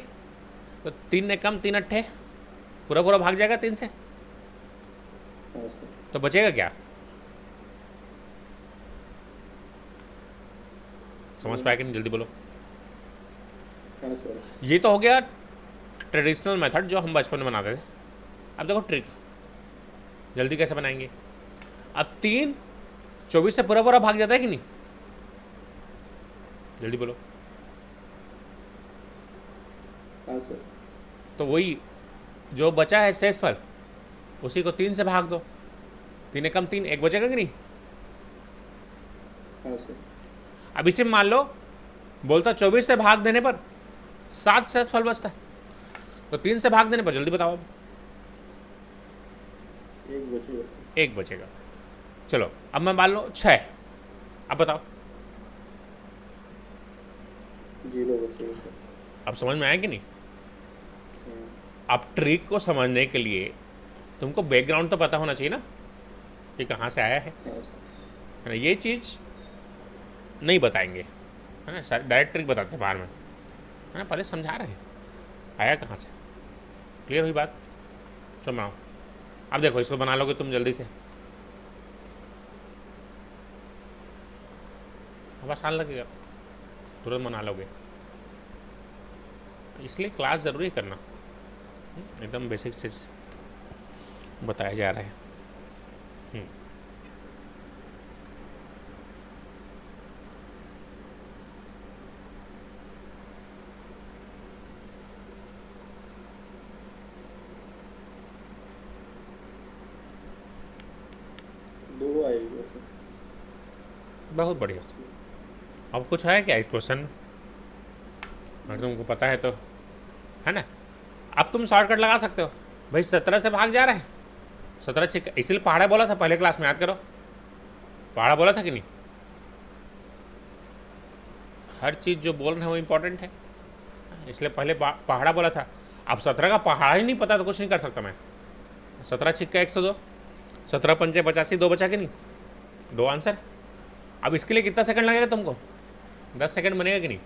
तो 3 ने कम 3 अट्ठे, पूरा पूरा भाग जाएगा 3 से। हाँ सर। तो बचेगा क्या? समझ पाया कि नहीं? जल्दी बोलो। हाँ सर। ये तो हो गया ट्रेडिशनल मेथड जो हम बचपन में बनाते थे। अब देखो ट्रिक, जल्दी कैसे बनाएंगे। अब 3 24 से पूरा पूरा भाग जाता है कि नहीं? जल्दी बोलो। हाँ सर। तो वही जो बचा है शेषफल, उसी को 3 से भाग दो। 3 कम 3, 1 बचेगा कि नहीं? हाँ सर। अब इसे मान लो बोलता 24 से भाग देने पर 7 शेषफल बचता है, तो 3 से भाग देने पर जल्दी बताओ अब। 1 बचेगा। 1 बचेगा। चलो अब मैं मान लो 6, अब बताओ। 0 बचेगा सर। अब समझ में आया कि नहीं? अब ट्रिक को समझने के लिए तुमको बैकग्राउंड तो पता होना चाहिए ना कि कहाँ से आया है हाँ सर। है ना। ये चीज़ नहीं बताएंगे, है ना, डायरेक्ट ट्रिक बताते हैं बाहर में, है ना, पहले समझा रहे हैं आया कहाँ से। क्लियर हुई बात? चलो बनाओ। अब देखो इसको बना लोगे तुम जल्दी से, अब आसान लगेगा, तुरंत बना लोगे। इसलिए क्लास ज़रूरी करना, एकदम बेसिक से बताया जा रहा है। दो आएगी वैसे। बहुत बढ़िया। अब कुछ है क्या इस क्वेश्चन में? अगर तुमको पता है तो, है ना। अब तुम शॉर्टकट लगा सकते हो भाई, 17 से भाग जा रहा है, 17 छिक्का, इसलिए पहाड़ा बोला था पहले क्लास में, याद करो पहाड़ा बोला था कि नहीं। हर चीज़ जो बोल रहे हैं वो इंपॉर्टेंट है, इसलिए पहले पहाड़ा बोला था। अब 17 का पहाड़ा ही नहीं पता तो कुछ नहीं कर सकता मैं। 17 छिक्का 102, 17 पंचे 85, 2 बचा कि नहीं, 2 आंसर। अब इसके लिए कितना सेकंड लगेगा तुमको? 10 सेकंड बनेगा कि नहीं?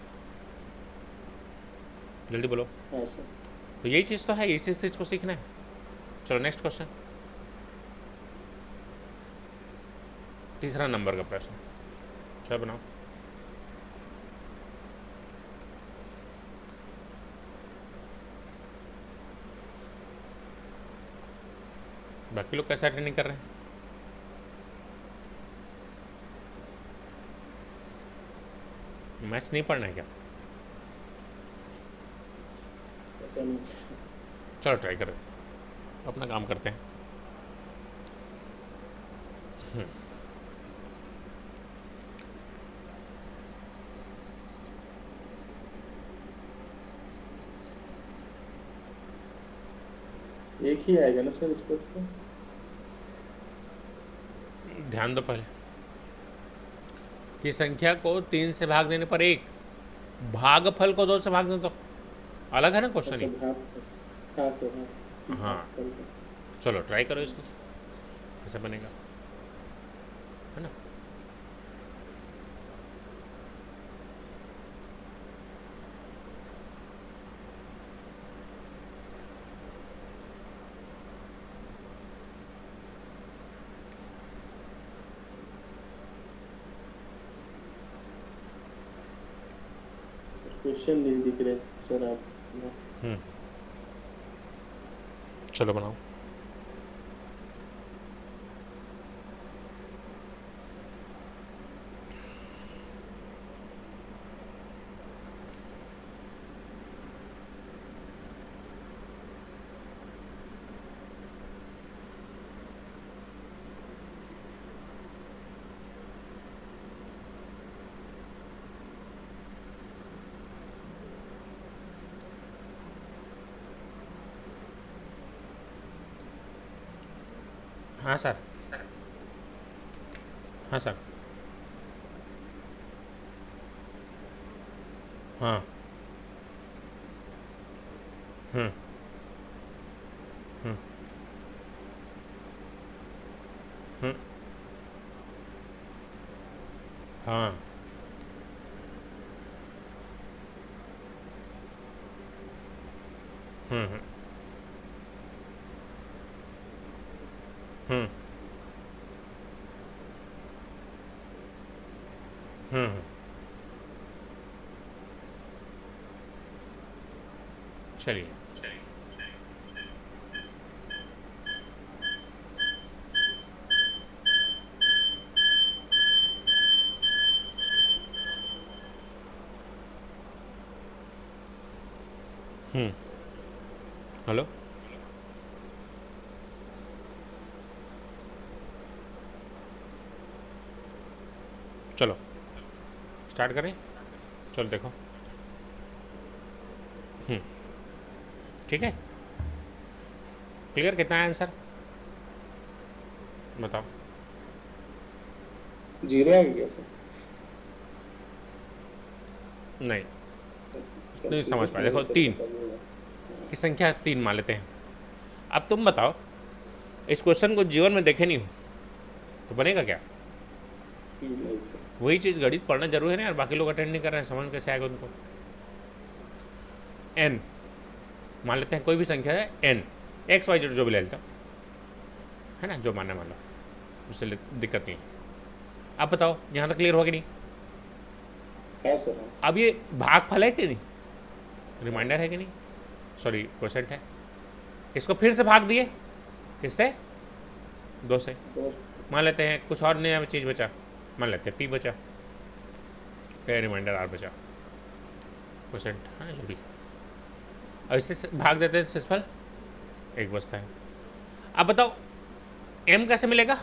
जल्दी बोलो। हाँ सर। तो यही चीज़ तो है, इसी चीज़ को सीखना है। चलो नेक्स्ट क्वेश्चन, तीसरा नंबर का प्रश्न। चलो बनाओ। बाकी लोग कैसे अटेंड कर रहे हैं? मैथ्स नहीं पढ़ना है क्या? पता नहीं सर। चलो ट्राई करो, अपना काम करते हैं। एक ही आएगा ना सर इसका तो? ध्यान दो पहले कि संख्या को 3 से भाग देने पर 1, भागफल को 2 से भाग दें तो अलग है ना क्वेश्चन अच्छा ही। भाग। हाँ सर, हाँ सर। हाँ। भागफल का। चलो ट्राई करो इसको, कैसे बनेगा, है ना। क्वेश्चन नहीं दिख रहे सर आप। चलो बनाओ। हाँ सर, हाँ सर, हाँ। हम्म हम्म हम्म, हाँ। हम्म हम्म हम्म। चलिए। हेलो। चलो स्टार्ट करें। चलो देखो। ठीक है, क्लियर? कितना है आंसर बताओ। जीरो आ गया सर? नहीं, नहीं समझ पाए। कंफ्यूजन देखो है सर, 3, पता नहीं होगा। की संख्या 3 मान लेते हैं। अब तुम बताओ, इस क्वेश्चन को जीवन में देखे नहीं हो तो बनेगा क्या? नहीं सर। वही चीज़, गणित पढ़ना जरूरी है ना यार, बाकी लोग अटेंड नहीं कर रहे हैं, समझ कैसे आएगा उनको? n मान लेते हैं, कोई भी संख्या है n, x y z जो भी ले लेता हूँ, है ना, जो मानना मान लो, उससे दिक्कत नहीं है। अब बताओ यहाँ तक क्लियर होगा कि नहीं? हाँ सर, हाँ सर। अब ये भागफल है कि नहीं, रिमाइंडर है कि नहीं, सॉरी क्वेश्चन है। इसको फिर से भाग दिए, किससे? 2 से। दोस्त मान लेते हैं कुछ और नया चीज़ बचा, मान लेते हैं p बचा, फिर रिमाइंडर r बचा, क्वेश्चन है जो भी। अब इससे भाग देते हैं शेषफल, 1 बचता है। अब बताओ m कैसे मिलेगा?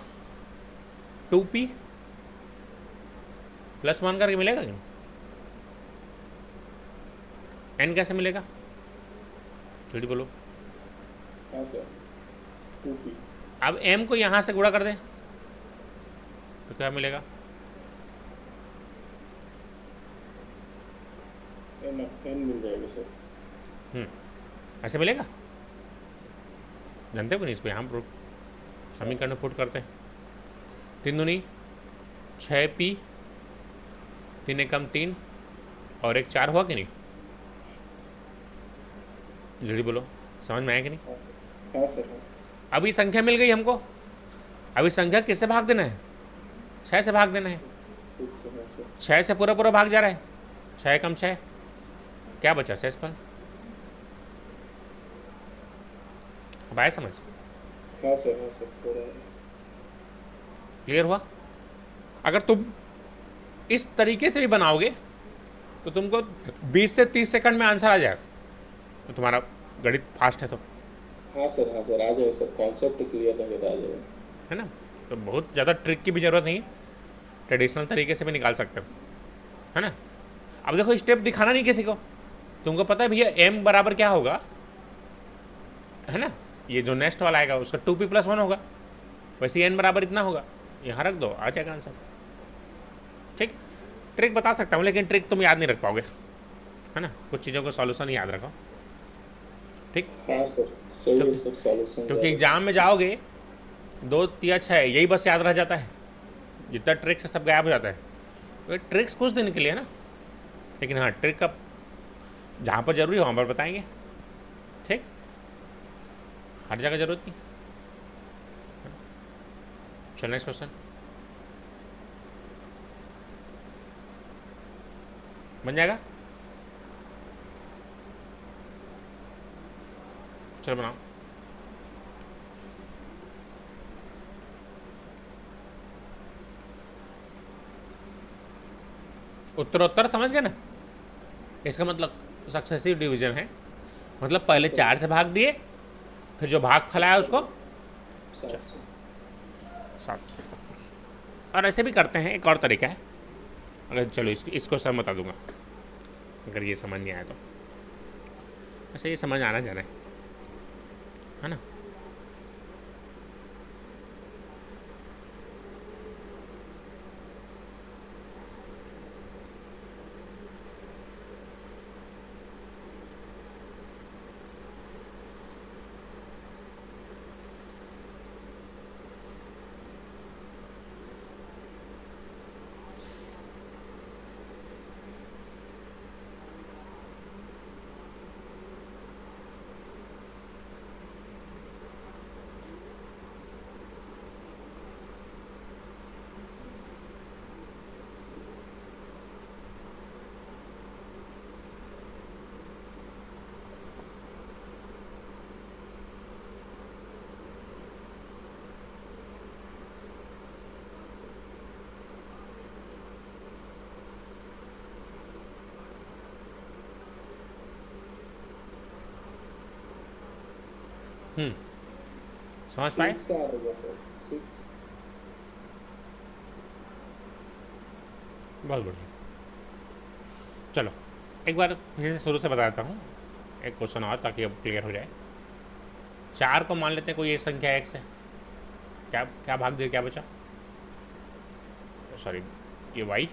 2p प्लस 1 करके मिलेगा कि n कैसे मिलेगा? जल्दी बोलो। हाँ सर, 2p अब m को यहाँ से गुणा कर दें तो क्या मिलेगा? n मिल जाएगा सर। ऐसे मिलेगा? जानते हो कि नहीं इसको? यहाँ पर समीकरण में पुट करते हैं। 3 दूनी 6p, 3 एकम 3 और 1 4 हुआ कि नहीं? जल्दी बोलो, समझ में आया कि नहीं? हाँ सर, हाँ। अभी संख्या मिल गई हमको, अभी संख्या किससे भाग देना है? 6 से भाग देना है। ठीक सर, हाँ सर। 6 से पूरा पूरा भाग जा रहा है, 6 एकम 6, क्या बचा शेषफल? अब आया समझ? हाँ सर, हाँ सर, थोड़ा क्लियर हुआ? अगर तुम इस तरीके से भी बनाओगे तो तुमको 20 से 30 सेकंड में आंसर आ जाएगा, तो तुम्हारा गणित फास्ट है तो, हाँ सर, हाँ सर, आ जाएगा सर, कॉन्सेप्ट क्लियर लगे तो आ जाएगा। है ना? तो बहुत ज़्यादा ट्रिक की भी ज़रूरत नहीं है, ट्रेडिशनल तरीके से भी निकाल सकते हो, है ना? अब देखो स्टेप दिखाना नहीं किसी को, तुमको पता है भैया m बराबर क्या होगा, है ना? ये जो नेक्स्ट वाला आएगा उसका 2p + 1 होगा, वैसे ही n बराबर इतना होगा, यहाँ रख दो, आ जाएगा आंसर। ठीक, ट्रिक बता सकता हूँ लेकिन ट्रिक तुम याद नहीं रख पाओगे, है ना? कुछ चीज़ों को सॉल्यूशन याद रखो, ठीक? हाँ सर, सही है सर, सॉल्यूशन क्योंकि एग्जाम में जाओगे 2 या 6 यही बस याद रह जाता है, जितना ट्रिक्स है सब गायब हो जाता है। तो ट्रिक्स कुछ दिन के लिए है ना, लेकिन हाँ ट्रिक का जहाँ पर जरूरी हो वहाँ पर बताएंगे, ठीक? हर जगह जरूरत नहीं। चलो नेक्स्ट क्वेश्चन, बन जाएगा? चलो बनाओ। उत्तरोत्तर समझ गए ना? इसका मतलब सक्सेसिव डिवीजन है, मतलब पहले 4 से भाग दिए, फिर जो भाग फलाया उसको 7 से। और ऐसे भी करते हैं, एक और तरीका है, अगर चलो इसको सब बता दूंगा अगर ये समझ नहीं आया तो। वैसे ये समझ आना जाना है ना? समझ पाए? 6 आ रहा सर, 6। बहुत बढ़िया। चलो एक बार फिर से शुरू से बता देता हूँ, एक क्वेश्चन और ताकि अब क्लियर हो जाए। 4 को मान लेते हैं कोई एक संख्या x है, क्या क्या भाग दिया, क्या बचा? सॉरी ये y,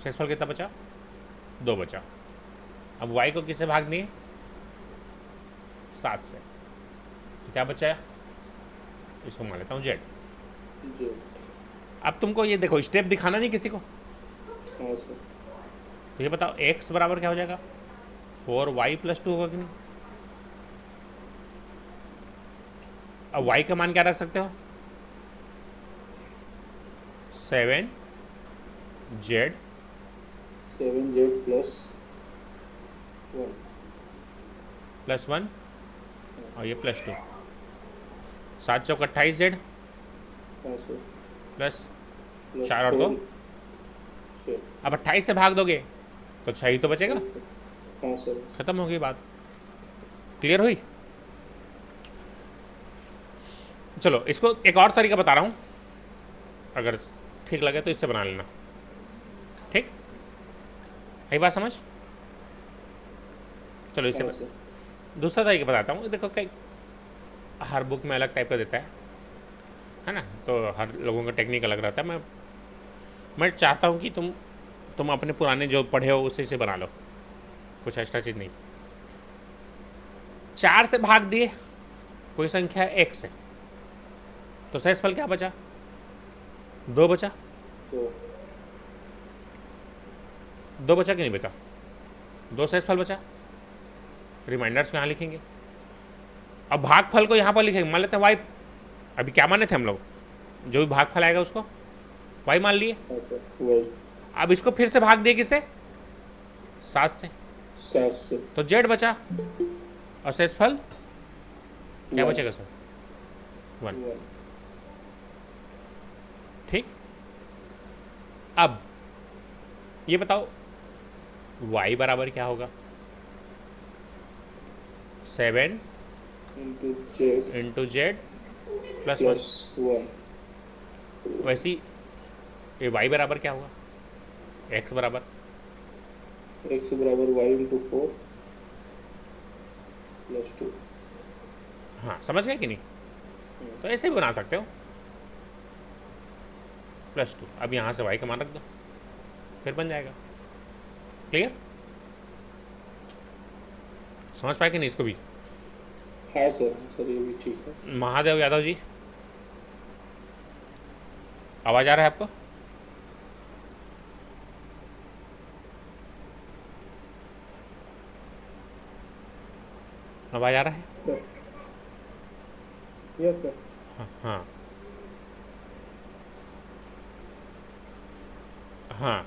शेषफल कितना बचा? 2 बचा। अब y को किससे भाग दिए? 7 से। तो क्या बचा? इसको मान लेता हूँ जेड। जी। अब तुमको ये देखो स्टेप दिखाना नहीं किसी को, हाँ सर। तो ये बताओ एक्स बराबर क्या हो जाएगा? 4y+2 होगा कि नहीं? अब y का मान क्या रख सकते हो? 7z 7z plus 1। +1 और ये +2। 7 चौक 28z हाँ सर। प्लस प्लस 4 और 2। 6। अब 28 से भाग दोगे तो 6 ही तो बचेगा। हाँ सर। खत्म हो गई बात। क्लियर हुई? चलो इसको एक और तरीका बता रहा हूँ, अगर ठीक लगे तो इससे बना लेना। ठीक है बात समझ? चलो इससे हाँ सर। दूसरा तरीका बताता हूँ। देखो कई हर बुक में अलग टाइप का देता है ना, तो हर लोगों का टेक्निक अलग रहता है। मैं चाहता हूँ कि तुम अपने पुराने जो पढ़े हो उसी से बना लो, कुछ एक्स्ट्रा चीज़ नहीं। 4 से भाग दिए कोई संख्या x है, तो शेषफल क्या बचा? 2 बचा। तो 2 बचा कि नहीं बचा? 2 शेषफल बचा। रिमाइंडर्स को यहाँ लिखेंगे। अब भागफल को यहाँ पर लिखेंगे। मान लेते हैं y, अभी क्या माने थे हम लोग? जो भी भागफल आएगा उसको y मान लिए। हाँ सर वही अब इसको फिर से भाग दिए किससे? 7 से। 7 से तो z बचा और शेषफल क्या 1। बचेगा सर? 1। 1। ठीक। अब ये बताओ y बराबर क्या होगा? 7 into Z into Z plus 1। Plus 1। वैसे ही ये y बराबर क्या होगा? x बराबर x बराबर y इंटू 4 प्लस 2। हाँ समझ गए कि नहीं? तो ऐसे भी बना सकते हो, +2। अब यहाँ से y का मान रख दो, फिर बन जाएगा। क्लियर? समझ पाए कि नहीं इसको भी? हाँ सर। सर ये भी ठीक है। महादेव यादव जी, आवाज़ आ रहा है आपको? आवाज़ आ रहा है? Sir yes sir. हाँ हाँ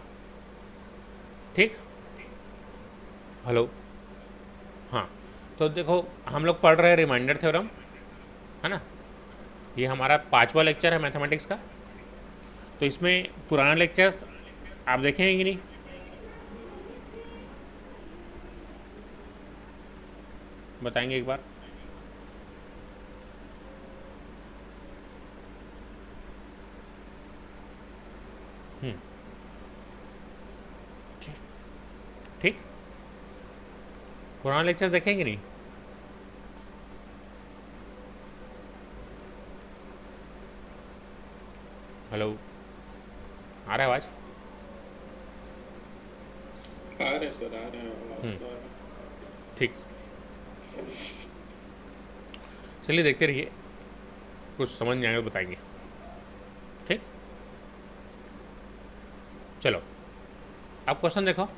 ठीक। हेलो। हाँ तो देखो हम लोग पढ़ रहे हैं रिमाइंडर थ्योरम, है ना। ये हमारा 5वां लेक्चर है मैथमेटिक्स का। तो इसमें पुराना लेक्चर्स आप देखेंगे कि नहीं? बताएंगे एक बार। ठीक ठीक। पुराना लेक्चर्स देखेंगे नहीं? हेलो, आ रहा है आवाज़? आ रहे हैं सर, आ रहे हैं, आवाज तो आ रहा है। ठीक, चलिए देखते रहिए, कुछ समझ नहीं आएगा तो बताएंगे। ठीक, चलो अब क्वेश्चन देखो।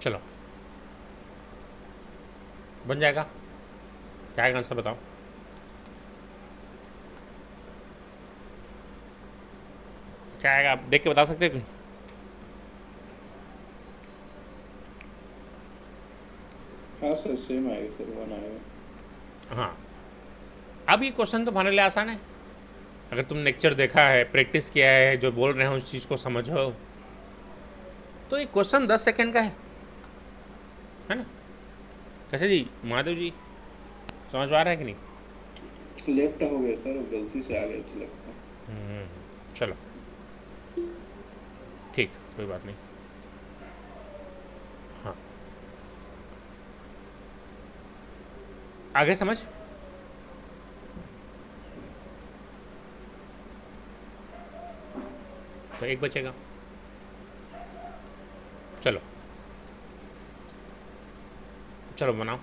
चलो बन जाएगा। क्या है आंसर बताओ? क्या आएगा आप देख के बता सकते हो? हाँ सर सेम आएगा सर, 1 आएगा। हाँ, अब ये क्वेश्चन तो हमारे लिए आसान है। अगर तुम लेक्चर देखा है, प्रैक्टिस किया है, जो बोल रहे हो उस चीज़ को समझो, तो ये क्वेश्चन 10 सेकंड का है ना। कैसे जी महादेव जी, समझ आ रहा है कि नहीं? लेफ्ट हो गया सर, गलती से आ गए थे लेफ्ट। चलो ठीक, कोई बात नहीं। हाँ आगे समझ। तो एक बचेगा। चलो चलो बनाओ,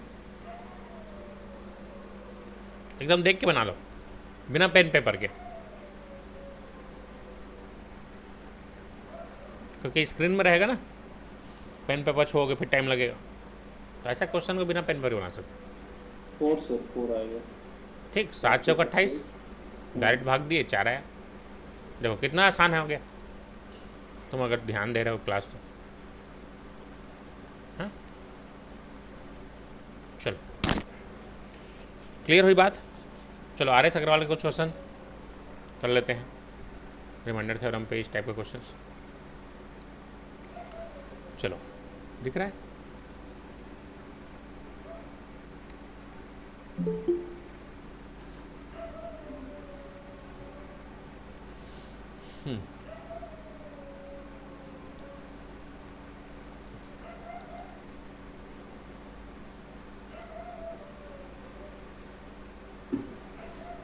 एकदम देख के बना लो, बिना पेन पेपर के, क्योंकि स्क्रीन में रहेगा ना, पेन पेपर छोड़ोगे फिर टाइम लगेगा। तो ऐसा क्वेश्चन को बिना पेन पर ही बना सकते। 4 सर, 4 आएगा। ठीक, 7 चौक 28, डायरेक्ट भाग दिए, 4 आया। देखो कितना आसान हो गया, तुम अगर ध्यान दे रहे हो क्लास तो। हाँ चलो, क्लियर हुई बात। चलो आर एस अग्रवाल के कुछ क्वेश्चन कर लेते हैं, रिमाइंडर थ्योरम पे इस टाइप के क्वेश्चंस। चलो दिख रहा है,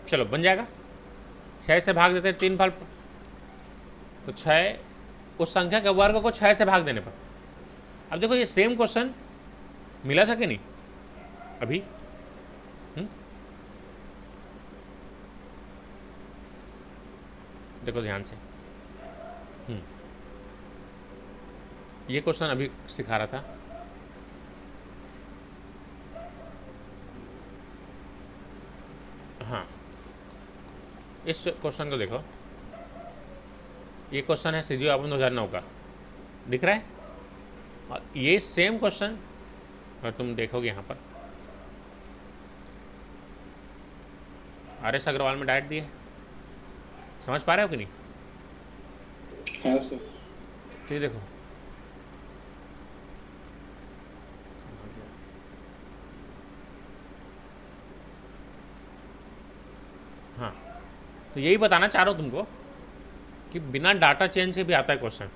चलो बन जाएगा। 6 से भाग देते हैं 3 फल, तो 6 उस संख्या के वर्ग को 6 से भाग देने पर। अब देखो ये सेम क्वेश्चन मिला था कि नहीं अभी? देखो ध्यान से, ये क्वेश्चन अभी सिखा रहा था। हाँ, इस क्वेश्चन को देखो, ये क्वेश्चन है सीजीओ आपन 2009 का, दिख रहा है। और ये सेम क्वेश्चन अगर तुम देखोगे यहाँ पर आर एस अग्रवाल में डायरेक्ट दिए, समझ पा रहे हो कि नहीं? हाँ सर। तो ये देखो, हाँ, तो यही बताना चाह रहा हूँ तुमको कि बिना डाटा चेंज से भी आता है क्वेश्चन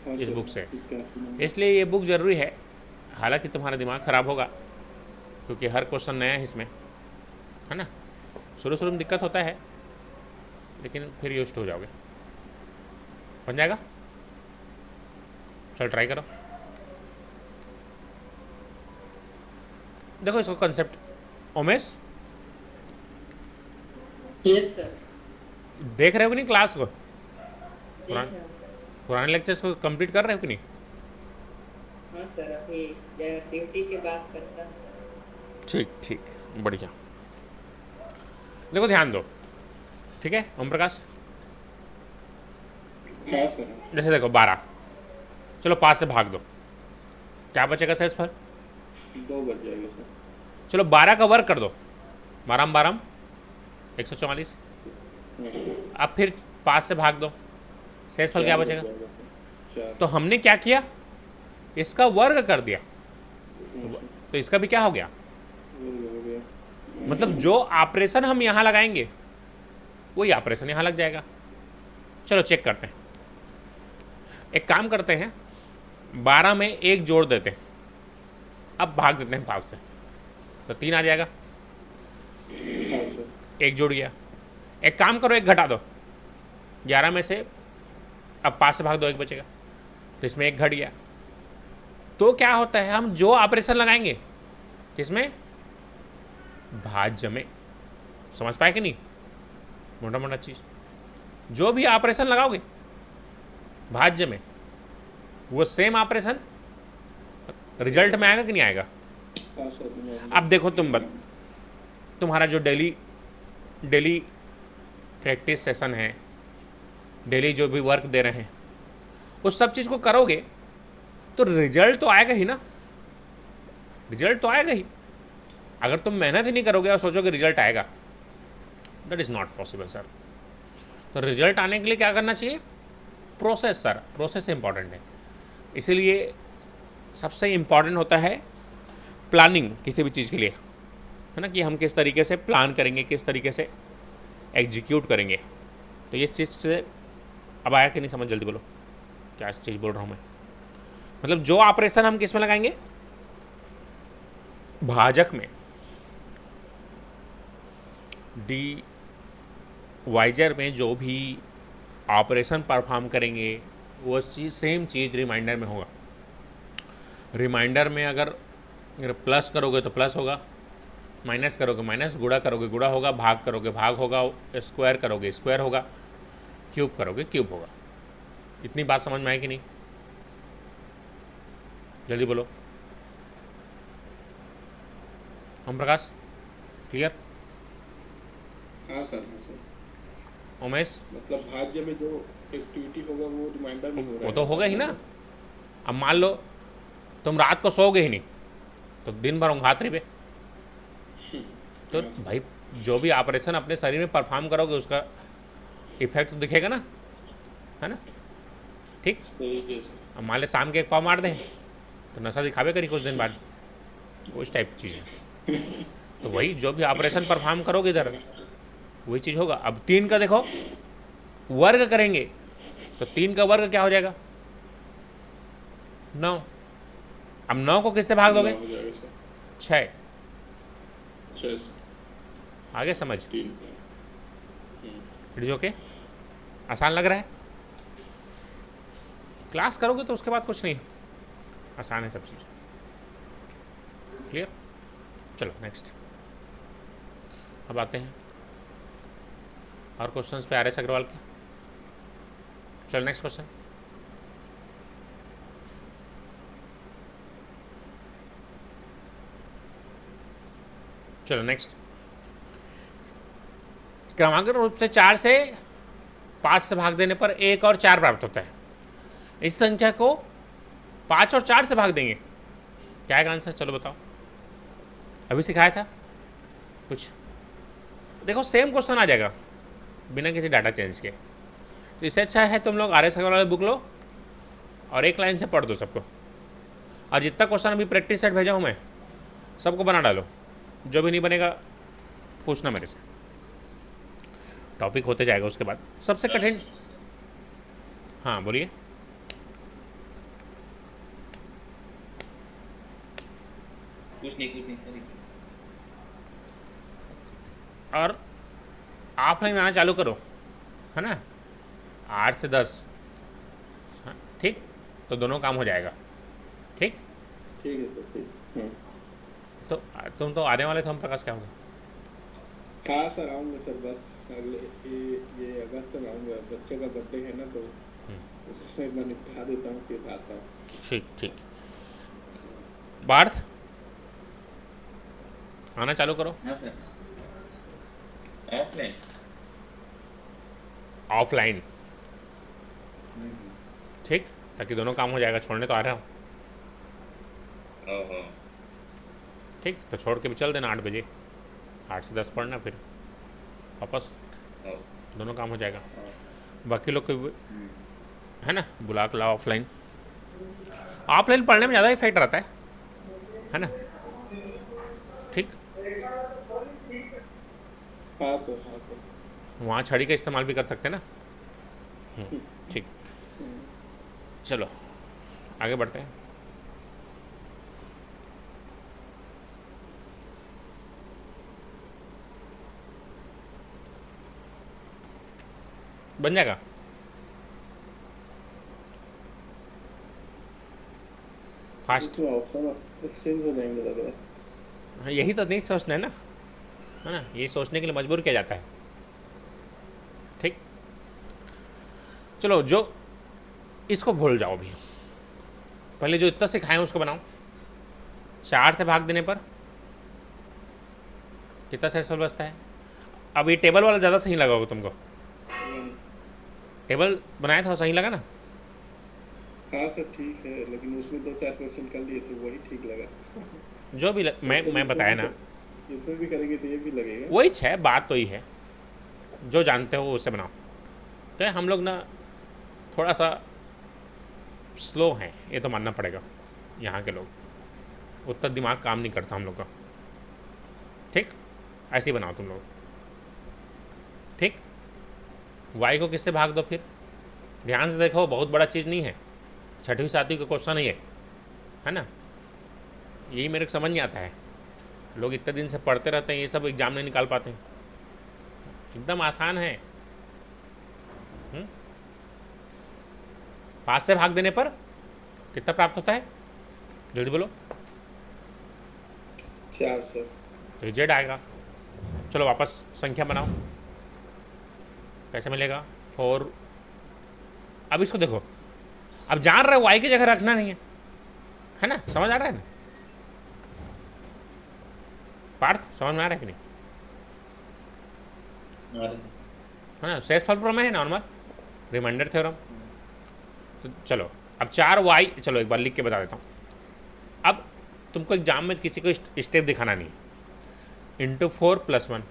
हाँ इस सर, बुक से। ठीक है। इसलिए ये बुक ज़रूरी है। हालांकि तुम्हारा दिमाग ख़राब होगा क्योंकि हर क्वेश्चन नया है इसमें, है ना। शुरू में दिक्कत होता है, लेकिन फिर यूज हो जाओगे, बन जाएगा। चल ट्राई करो। देखो इसको कंसेप्ट ओमेश यस सर। देख रहे हो कि नहीं क्लास को? देख रहा हूँ सर। पुराने लेक्चर्स को कंप्लीट कर रहे हो कि नहीं? हाँ सर, अभी ड्यूटी के बाद करता हूँ सर। ठीक ठीक, बढ़िया। देखो ध्यान दो, ठीक है ओम प्रकाश। हाँ सर। जैसे देखो 12, चलो 5 से भाग दो, क्या बचेगा शेषफल? 2 बच जाएगा सर। चलो 12 का वर्ग कर दो, 12 12 144। अब फिर 5 से भाग दो, शेषफल क्या बचेगा? 4। तो हमने क्या किया, इसका वर्ग कर दिया, तो इसका भी क्या हो गया? हो गया। मतलब जो ऑपरेशन हम यहाँ लगाएंगे वही ऑपरेशन यहाँ लग जाएगा। चलो चेक करते हैं, एक काम करते हैं, 12 में 1 जोड़ देते हैं, अब भाग देते हैं 5 से, तो 3 आ जाएगा। हाँ सर। 1 जुड़ गया। एक काम करो, 1 घटा दो, 11 में से अब 5 से भाग दो, 1 बचेगा, तो इसमें 1 घट गया। तो क्या होता है, हम जो ऑपरेशन लगाएंगे किसमें? भाज्य में। समझ पाए कि नहीं? मोटा मोटा चीज, जो भी ऑपरेशन लगाओगे भाज्य में, वो सेम ऑपरेशन रिजल्ट में आएगा कि नहीं आएगा? हाँ सर। अब देखो तुम्हारा जो डेली प्रैक्टिस सेशन है, डेली जो भी वर्क दे रहे हैं, उस सब चीज़ को करोगे तो रिजल्ट तो आएगा ही ना, रिजल्ट तो आएगा ही। अगर तुम मेहनत ही नहीं करोगे और सोचोगे रिजल्ट आएगा, that is not possible sir. तो रिजल्ट आने के लिए क्या करना चाहिए? प्रोसेस सर, प्रोसेस इंपॉर्टेंट है। इसीलिए सबसे इम्पॉर्टेंट होता है प्लानिंग किसी भी चीज़ के लिए, है ना, कि हम किस तरीके से प्लान करेंगे, किस तरीके से एग्जीक्यूट करेंगे। तो ये चीज़ से अब आया कि नहीं समझ? जल्दी बोलो, क्या चीज़ बोल रहा हूँ मैं? मतलब जो ऑपरेशन हम किस में लगाएंगे? भाजक में, डिवाइजर में जो भी ऑपरेशन परफॉर्म करेंगे वो चीज़ सेम चीज़ रिमाइंडर में होगा। रिमाइंडर में अगर प्लस करोगे तो प्लस होगा, माइनस करोगे माइनस, गुणा करोगे गुणा होगा, भाग करोगे भाग होगा, स्क्वायर करोगे स्क्वायर होगा, क्यूब करोगे क्यूब होगा। इतनी बात समझ में आए कि नहीं? जल्दी बोलो। ओम प्रकाश क्लियर? हाँ सर। उमेश मतलब भाज्य में जो एक्टिविटी होगा वो रिमाइंडर में हो रहा है। वो तो होगा ही ना। अब मान लो तुम रात को सोओगे ही नहीं तो दिन भर ऊँघात रही बे, तो भाई जो भी ऑपरेशन अपने शरीर में परफॉर्म करोगे उसका इफेक्ट तो दिखेगा ना, है ना? ठीक। सही है सर। अब मान ले शाम के एक पाव मार दें तो नशा दिखावे करी कुछ दिन बाद, उस टाइप की चीज़ है। तो वही जो भी ऑपरेशन परफॉर्म करोगे इधर वही चीज़ होगा। अब 3 का देखो वर्ग करेंगे तो 3 का वर्ग क्या हो जाएगा? 9। अब 9 को किससे भाग दोगे? हो जाएगा सर। 6। 6 से आगे समझ? 3। It is okay? आसान लग रहा है? क्लास करोगे तो उसके बाद कुछ नहीं, आसान है सब चीज़। क्लियर? चलो नेक्स्ट। अब आते हैं और क्वेश्चंस पे आर एस अग्रवाल के। चलो नेक्स्ट क्वेश्चन। चलो नेक्स्ट। क्रमांकन रूप से 4 से 5 से भाग देने पर 1 और 4 प्राप्त होता है। इस संख्या को 5 और 4 से भाग देंगे, क्या है आंसर? चलो बताओ। अभी सिखाया था कुछ, देखो सेम क्वेश्चन आ जाएगा बिना किसी डाटा चेंज के। तो इससे अच्छा है तुम लोग आर एस अग्रवाल बुक लो और एक लाइन से पढ़ दो सबको, और जितना क्वेश्चन अभी प्रैक्टिस सेट भेजा हूँ मैं सबको बना डालो। जो भी नहीं बनेगा पूछना मेरे से, टॉपिक होते जाएगा उसके बाद। सबसे कठिन, हाँ बोलिए। कुछ नहीं सर। और ऑफलाइन आना चालू करो, है ना? 8 से 10, हाँ, ठीक। तो दोनों काम हो जाएगा, ठीक। ठीक है सर। ठीक। तो तुम तो आने वाले थे हम प्रकाश, क्या होगा? हाँ सर आऊँगा सर, बस अगले ये अगस्त में आऊँगा। बच्चे का बर्थडे है ना तो उसमें मैं निपटा देता हूँ फिर आता हूँ। ठीक ठीक। पार्थ आना चालू करो। हाँ सर। ऑफलाइन। ऑफलाइन, ठीक, ताकि दोनों काम हो जाएगा। छोड़ने तो आ रहा हूँ, ओहो। ठीक। तो छोड़ के भी चल देना 8 बजे, 8 से 10 पढ़ना, फिर वापस दोनों काम हो जाएगा। बाकी लोग को है ना बुला के लाओ ऑफलाइन। ऑफलाइन पढ़ने में ज़्यादा इफेक्ट रहता है ना? ठीक। हाँ सर। हाँ सर। वहाँ छड़ी का इस्तेमाल भी कर सकते हैं ना। ठीक। चलो आगे बढ़ते हैं। बन जाएगा। फास्ट, ऑप्शन एक्सचेंज हो जाएंगे लग रहा है। हाँ, यही तो नहीं सोचना है ना, ये सोचने के लिए मजबूर किया जाता है, ठीक। चलो जो इसको भूल जाओ अभी, पहले जो इतना सिखाए उसको बनाओ। 4 से भाग देने पर कितना सेक्सुअल बचता है? अब ये टेबल वाला ज़्यादा सही लगा होगा तुमको, टेबल बनाया था सही लगा ना? हाँ सर ठीक है, लेकिन उसमें 2-4 क्वेश्चन कर लिए थे वही ठीक लगा। जो भी मैं बताया ना, इसमें भी करेंगे तो ये भी लगेगा। वही 6 बात तो ही है, जो जानते हो उससे बनाओ। तो हम लोग ना थोड़ा सा स्लो हैं, ये तो मानना पड़ेगा। यहाँ के लोग उतना दिमाग काम नहीं करता हम लोग का, ठीक। ऐसे ही बनाओ तुम लोग, ठीक। वाई को किससे भाग दो फिर? ध्यान से देखो, बहुत बड़ा चीज़ नहीं है, 6वीं 7वीं का क्वेश्चन ही है ना? यही मेरे को समझ नहीं आता है, लोग इतने दिन से पढ़ते रहते हैं, ये सब एग्जाम नहीं निकाल पाते हैं। एकदम आसान है। 5 से भाग देने पर कितना प्राप्त होता है? जल्दी बोलो। 4 सर। तो ये जेड आएगा। चलो वापस संख्या बनाओ, कैसे मिलेगा 4। अब इसको देखो, अब जान रहे हो वाई की जगह रखना नहीं है ना, समझ आ रहा है ना पार्थ, समझ में आ रहा है कि नहीं? और है ना, शेषफल प्रमेय है नॉर्मल रिमाइंडर थ्योरम। तो चलो अब 4y, चलो एक बार लिख के बता देता हूँ। अब तुमको एग्जाम में किसी को स्टेप दिखाना नहीं है। इंटू 4 + 1,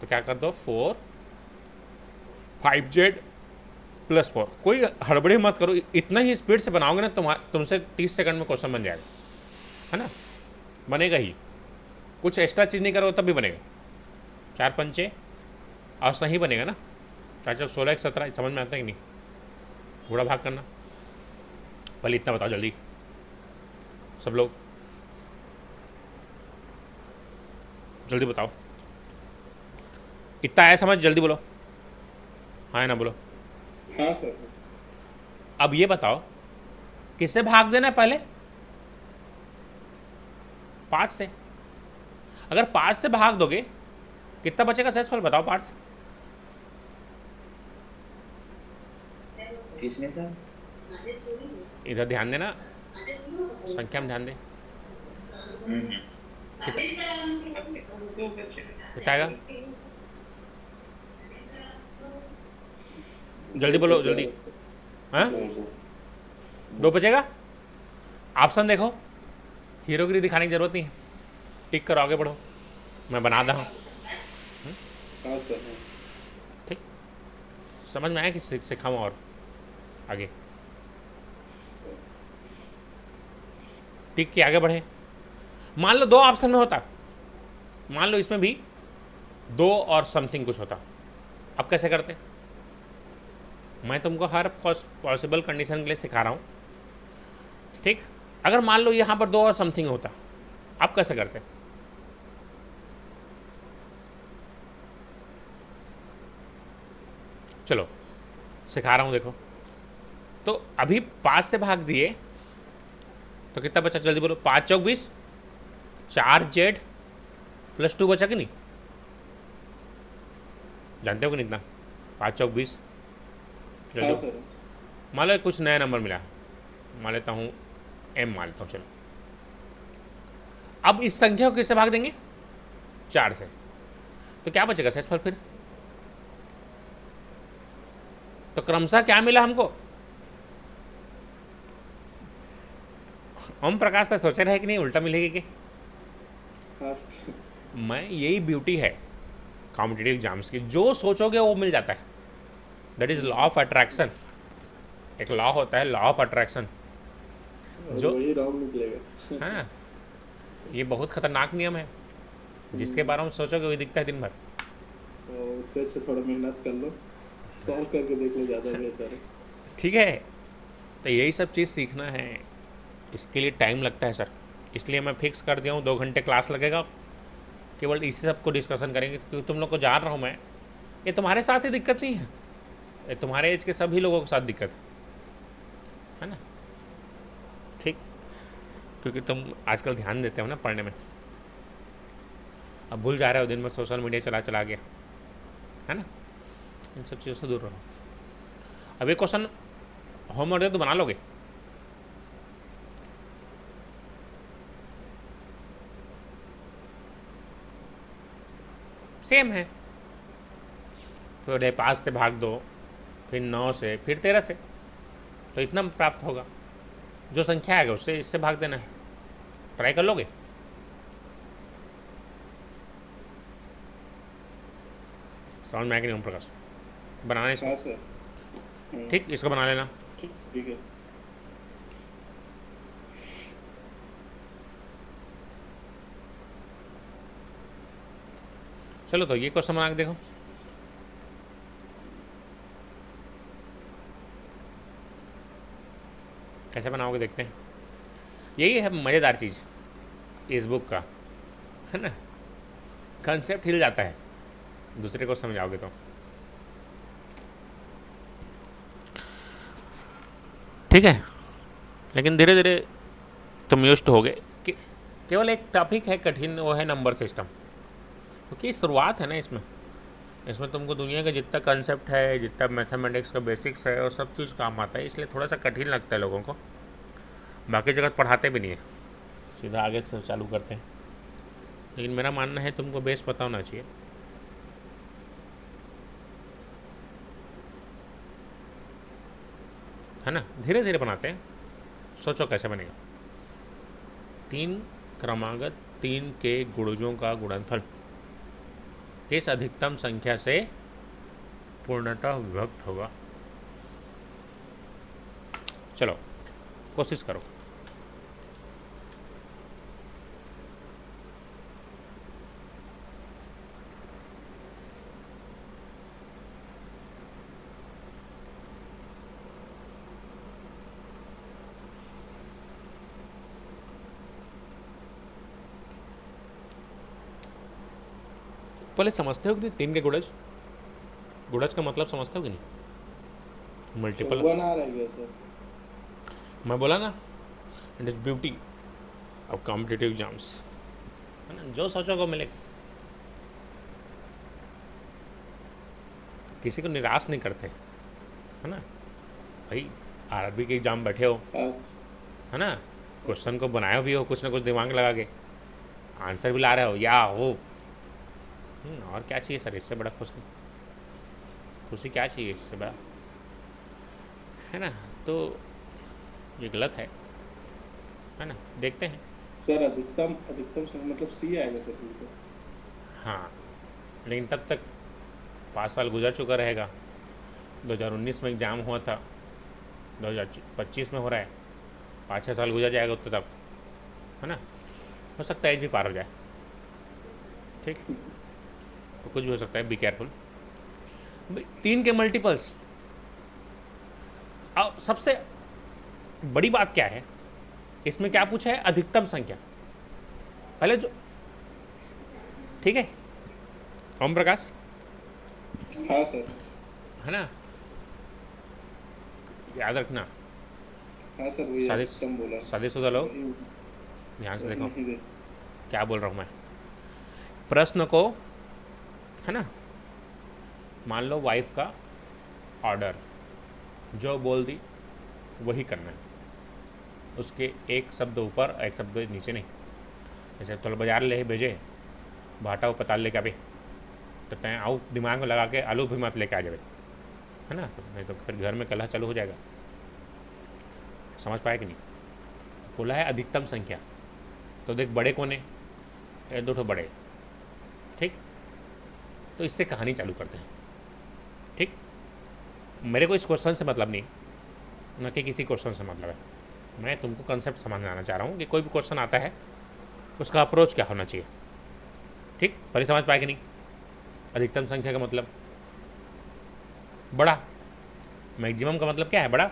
तो क्या कर दो 4 5z + 4। कोई हड़बड़ी मत करो, इतना ही स्पीड से बनाओगे ना तुमसे 30 सेकंड में क्वेश्चन बन जाएगा, है ना, बनेगा ही। कुछ एक्स्ट्रा चीज़ नहीं करो तब भी बनेगा। 4 पंचे और सही बनेगा ना, 4 4 16 1 17। समझ में आता है कि नहीं? घोड़ा भाग करना। पहले इतना बताओ जल्दी सब लोग, जल्दी बताओ। इतना आया समझ? जल्दी बोलो, हाँ है ना बोलो। हाँ सर। अब ये बताओ किससे भाग देना है पहले? 5 से। अगर 5 से भाग दोगे कितना बचेगा शेषफल बताओ पार्थ? किसमें सर? इधर ध्यान देना, संख्या में ध्यान दे। कितना आएगा? जल्दी बोलो जल्दी। हाँ 2 बचेगा। ऑप्शन देखो, हीरोगिरी दिखाने की जरूरत नहीं है, टिक करो आगे बढ़ो, मैं बना रहा हूँ। हाँ सर। ठीक, समझ में आया कि सिखाऊँ और आगे टिक के आगे बढ़े। मान लो 2 ऑप्शन में होता, मान लो इसमें भी 2 और समथिंग कुछ होता, अब कैसे करते? मैं तुमको हर पॉसिबल कंडीशन के लिए सिखा रहा हूँ, ठीक। अगर मान लो यहाँ पर 2 और समथिंग होता, अब कैसे करते? चलो सिखा रहा हूँ देखो। तो अभी 5 से भाग दिए तो कितना बचा जल्दी बोलो। 5 चौक 20, 4z + 2 बचा कि नहीं? जानते हो कि नहीं इतना? 5 चौक 20। हाँ सर। मान लो कुछ नया नंबर मिला, मान लेता हूँ m, मान लेता हूँ। चलो अब इस संख्या को किससे भाग देंगे? 4 से। तो क्या बचेगा शेषफल फिर? तो क्रमशः क्या मिला हमको? ओम प्रकाश तक सोचे रहे कि नहीं उल्टा मिलेगी कि? हाँ सर। मैं यही ब्यूटी है कॉम्पिटिटिव एग्जाम्स की, जो सोचोगे वो मिल जाता है। That is law of attraction. एक लॉ होता है, लॉ ऑफ अट्रैक्शन, जो वही रॉन्ग निकलेगा। है ना, ये बहुत खतरनाक नियम है। जिसके बारे में सोचोगे वही दिखता है दिन भर। तो उससे अच्छा थोड़ा मेहनत कर लो, सॉल्व करके देख लो, ज़्यादा बेहतर है। ठीक है, तो यही सब चीज़ सीखना है, इसके लिए टाइम लगता है सर। इसलिए मैं फिक्स कर दिया हूँ 2 घंटे क्लास लगेगा, केवल इसी सब को डिस्कशन करेंगे। क्योंकि तुम लोग को जान रहा हूँ मैं, ये तुम्हारे साथ ही दिक्कत नहीं है, ये तुम्हारे एज के सभी लोगों के साथ दिक्कत है ना, ठीक। क्योंकि तुम आजकल ध्यान देते हो ना पढ़ने में, अब भूल जा रहे हो, दिन भर सोशल मीडिया चला चला गया है ना। इन सब चीज़ों से दूर रहो। अब ये क्वेश्चन होमवर्क दे तो बना लोगे? सेम है, फिर 5 से भाग दो, फिर 9 से, फिर 13 से, तो इतना प्राप्त होगा। जो संख्या आएगा उससे इससे भाग देना है। ट्राई कर लोगे? समझ में आया कि नहीं ओम प्रकाश? बनाना इसको, हाँ सर। ठीक, इसको बना लेना। ठीक है। चलो तो ये क्वेश्चन बना के देखो। कैसे बनाओगे देखते हैं। यही है मज़ेदार चीज़ इस बुक का, है ना, कंसेप्ट हिल जाता है दूसरे को समझाओगे तो। ठीक है, लेकिन धीरे धीरे तुम यूज्ड हो गए कि केवल एक टॉपिक है कठिन, वो है नंबर सिस्टम, क्योंकि शुरुआत है ना इसमें। इसमें तुमको दुनिया का जितना कंसेप्ट है, जितना मैथमेटिक्स का बेसिक्स है, और सब चीज़ काम आता है, इसलिए थोड़ा सा कठिन लगता है लोगों को। बाकी जगह पढ़ाते भी नहीं है, सीधा आगे से चालू करते हैं। लेकिन मेरा मानना है तुमको बेस पता होना चाहिए। है ना, धीरे धीरे बनाते हैं, सोचो कैसे बनेगा। 3 क्रमागत 3 के गुणजों का गुणनफल किस अधिकतम संख्या से पूर्णतः विभक्त होगा? चलो कोशिश करो। पहले समझते हो कि नहीं 3 के गुणज? गुणज का मतलब समझते हो कि नहीं? मल्टीपल। 54 आ रहा है सर। मैं बोला ना, it is beauty of competitive exams, है ना, जो सोचो को मिलेगा। किसी को निराश नहीं करते, है ना भाई। आरआरबी के एग्जाम बैठे हो, हाँ है ना, क्वेश्चन को बनाए भी हो, कुछ ना कुछ दिमाग लगा के आंसर भी ला रहे हो या हो। और क्या चाहिए सर, इससे बड़ा खुशी क्या चाहिए इससे बड़ा, है ना। तो ये गलत है ना। देखते हैं। सर, अधिकतम अधिकतम मतलब सी आएगा सर बिल्कुल। हाँ, लेकिन तब तक 5 साल गुजर चुका रहेगा। 2019 में एग्ज़ाम हुआ था, 2025 में हो रहा है, 5-6 साल गुजर जाएगा तो तब, है ना। हो सकता है एज भी पार हो जाए, ठीक। तो कुछ भी हो सकता है, बी केयरफुल। 3 के मल्टीपल्स। अब सबसे बड़ी बात क्या है इसमें, क्या पूछा है? अधिकतम संख्या। पहले जो, ठीक है ओम प्रकाश, हाँ सर। है ना, याद रखना। हाँ सर, वही शादी अधिकतम बोला। शादीशुदा लोग वही- ध्यान से वही देखो नहीं दे- क्या बोल रहा हूँ मैं। प्रश्न को, है ना, मान लो वाइफ का ऑर्डर, जो बोल दी वही करना है, उसके एक शब्द ऊपर एक शब्द नीचे नहीं। जैसे तो बाजार ले भेजे, भाटा वो पताल लेके आवे, तो तय आऊ दिमाग में लगा के आलू भी मत लेके आ जाए, है ना, तो नहीं तो फिर घर में कलह चालू हो जाएगा। समझ पाए कि नहीं? बोला है अधिकतम संख्या, तो देख बड़े कोने, ये 2 बड़े, ठीक। तो इससे कहानी चालू करते हैं, ठीक। मेरे को इस क्वेश्चन से मतलब नहीं, न कि किसी क्वेश्चन से मतलब है। मैं तुमको कंसेप्ट समझाना चाह रहा हूँ कि कोई भी क्वेश्चन आता है उसका अप्रोच क्या होना चाहिए, ठीक। पहले समझ पाए कि नहीं? अधिकतम संख्या का मतलब बड़ा, मैक्सिमम का मतलब क्या है? बड़ा,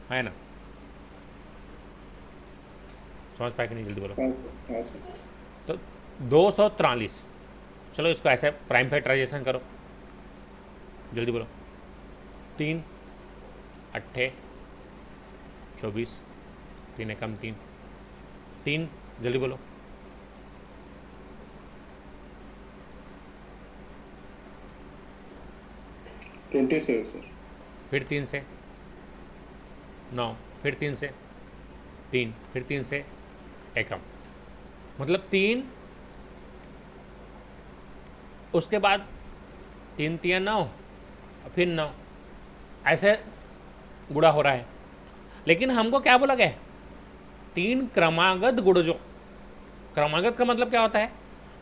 है ना। समझ पाए कि नहीं? जल्दी बोलो। हाँ सर। तो 243, चलो इसको ऐसे प्राइम फैक्टराइजेशन करो, जल्दी बोलो। 3 अट्ठे 24, 3 एकम 3, 3 जल्दी बोलो। 27 सर। फिर 3 से 9, फिर 3 से 3, फिर 3 से एकम, मतलब 3, उसके बाद 3 3 9, फिर 9, ऐसे गुणा हो रहा है। लेकिन हमको क्या बोला गया? 3 क्रमागत गुणजों। क्रमागत का मतलब क्या होता है?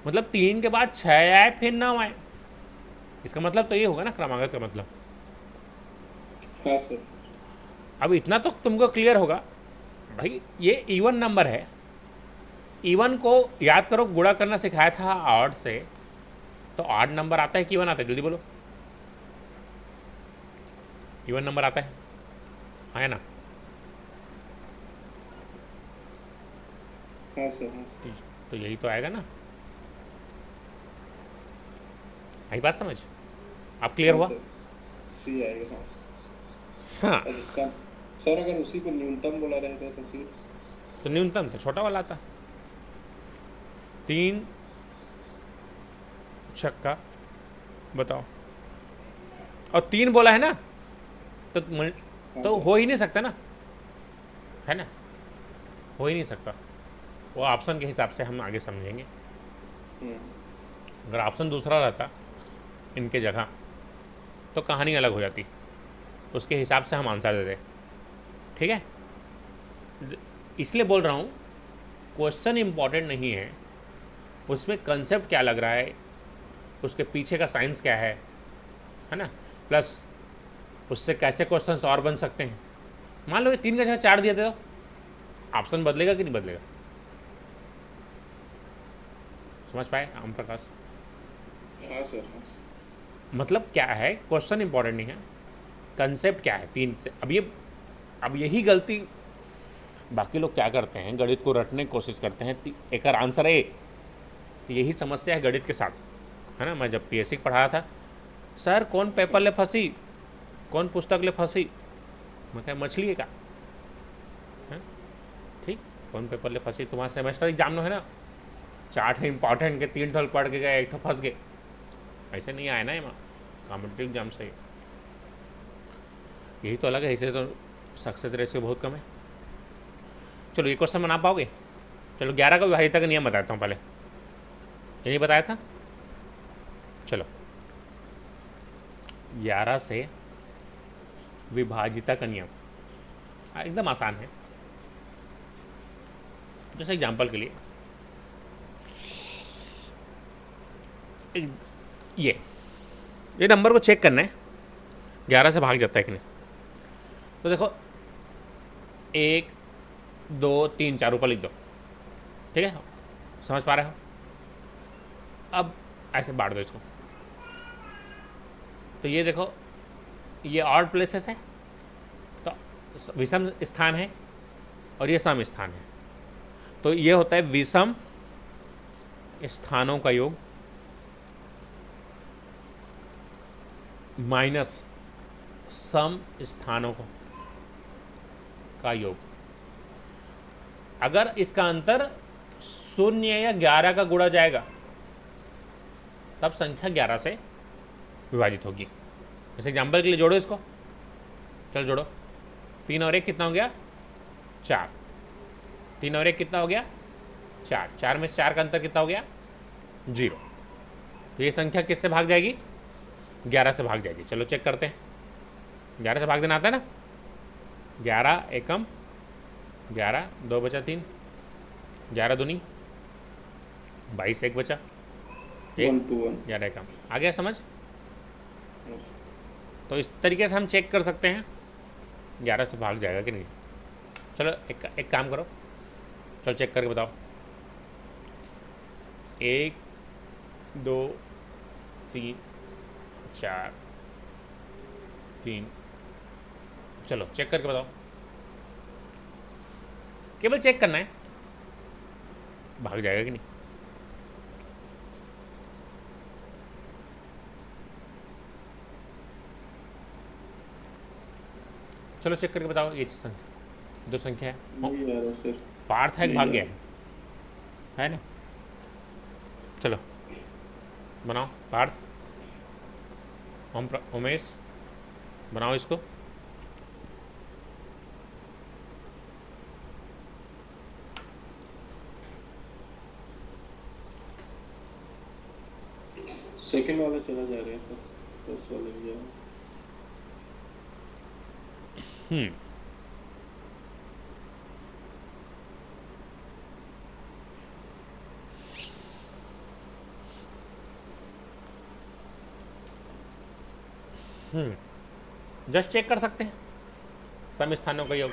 मतलब 3 के बाद 6 आए फिर 9 आए, इसका मतलब तो ये होगा ना क्रमागत का मतलब। हाँ सर। अब इतना तो तुमको क्लियर होगा भाई, ये इवन नंबर है। इवन को याद करो, गुणा करना सिखाया था ऑड से, तो ऑड नंबर आता है कि इवन आता है? जल्दी बोलो। इवन नंबर आता है ना। हाँ सर। हाँ सर। तो यही तो आएगा ना। आई बात समझ? आप क्लियर हुआ? सी आएगा। हाँ हाँ। अधिकतम। सर, अगर उसी को न्यूनतम बोला रहेगा तो फिर तो न्यूनतम तो छोटा वाला आता। 3 छक्का बताओ, और 3 बोला है ना, तो हो ही नहीं सकता ना, है ना, हो ही नहीं सकता। वो ऑप्शन के हिसाब से हम आगे समझेंगे। अगर ऑप्शन दूसरा रहता इनके जगह तो कहानी अलग हो जाती, उसके हिसाब से हम आंसर देते। ठीक है, इसलिए बोल रहा हूँ क्वेश्चन इंपॉर्टेंट नहीं है, उसमें कंसेप्ट क्या लग रहा है, उसके पीछे का साइंस क्या है ना, प्लस उससे कैसे क्वेश्चंस और बन सकते हैं। मान लो ये 3 का जगह 4 दिए थे, तो ऑप्शन बदलेगा कि नहीं बदलेगा? समझ पाए ओम प्रकाश? हाँ सर, हाँ सर। मतलब क्या है, क्वेश्चन इंपॉर्टेंट नहीं है, कंसेप्ट क्या है 3 से। अब यही गलती बाकी लोग क्या करते हैं, गणित को रटने की कोशिश करते हैं, एक आंसर ए। तो यही समस्या है गणित के साथ, है ना। मैं जब पीएससी पढ़ा रहा था, सर कौन पेपर ले फंसी, कौन पुस्तक ले फंसी, मैं क्या मछली है का, ठीक, कौन पेपर ले फंसी, तुम्हारा सेमेस्टर एग्जाम में है ना, 4 इंपॉर्टेंट के 3 ठोल पढ़ के गए, 1 ठो फंस गए, ऐसे नहीं आए ना ये कॉम्पिटेटिव एग्जाम से। यही तो अलग है, इसे तो सक्सेस रेशियो बहुत कम है। चलो ये क्वेश्चन बना पाओगे? चलो 11 का विभाजिता का नियम बताता हूँ पहले, ये नहीं बताया था। चलो 11 से विभाजिता का नियम एकदम आसान है। जैसे एग्जाम्पल के लिए ये नंबर को चेक करना है 11 से भाग जाता है कि नहीं। तो देखो 1 2 3 4 ऊपर लिख दो, ठीक है, समझ पा रहे हो? अब ऐसे बांट दो इसको, तो ये देखो ये ऑड प्लेसेस है, तो विषम स्थान है और ये सम स्थान है, तो ये होता है विषम स्थानों का योग माइनस सम स्थानों का योग। अगर इसका अंतर 0 या 11 का गुणा जाएगा तब संख्या 11 से विभाजित होगी। जैसे एग्जाम्पल के लिए जोड़ो इसको, चल जोड़ो, 3 और 1 कितना हो गया? 4। 3 और 1 कितना हो गया? 4। 4 में 4 का अंतर कितना हो गया? 0। तो ये संख्या किससे भाग जाएगी? 11 से भाग जाएगी। चलो चेक करते हैं, 11 से भाग देना आता है ना। 11 एकम 11, 2 बचा 3, 11 दूनी 22, 1 बचा 1, 11 एकम। आ गया समझ? तो इस तरीके से हम चेक कर सकते हैं 11 से भाग जाएगा कि नहीं। चलो एक काम करो, चलो चेक करके बताओ। 1 2 3 4 3, चलो चेक करके बताओ, केवल चेक करना है भाग जाएगा कि नहीं। चलो चेक करके बताओ, ये संख्या 2 संख्या है, नहीं आ रहा सर। पार्थ है कि भाग गया है ना। चलो बनाओ पार्थ, उमेश बनाओ इसको। सेकंड वाला चला जा रहा है सर, फर्स्ट वाला भी जा रहा है। जस्ट चेक कर सकते हैं सम स्थानों का योग।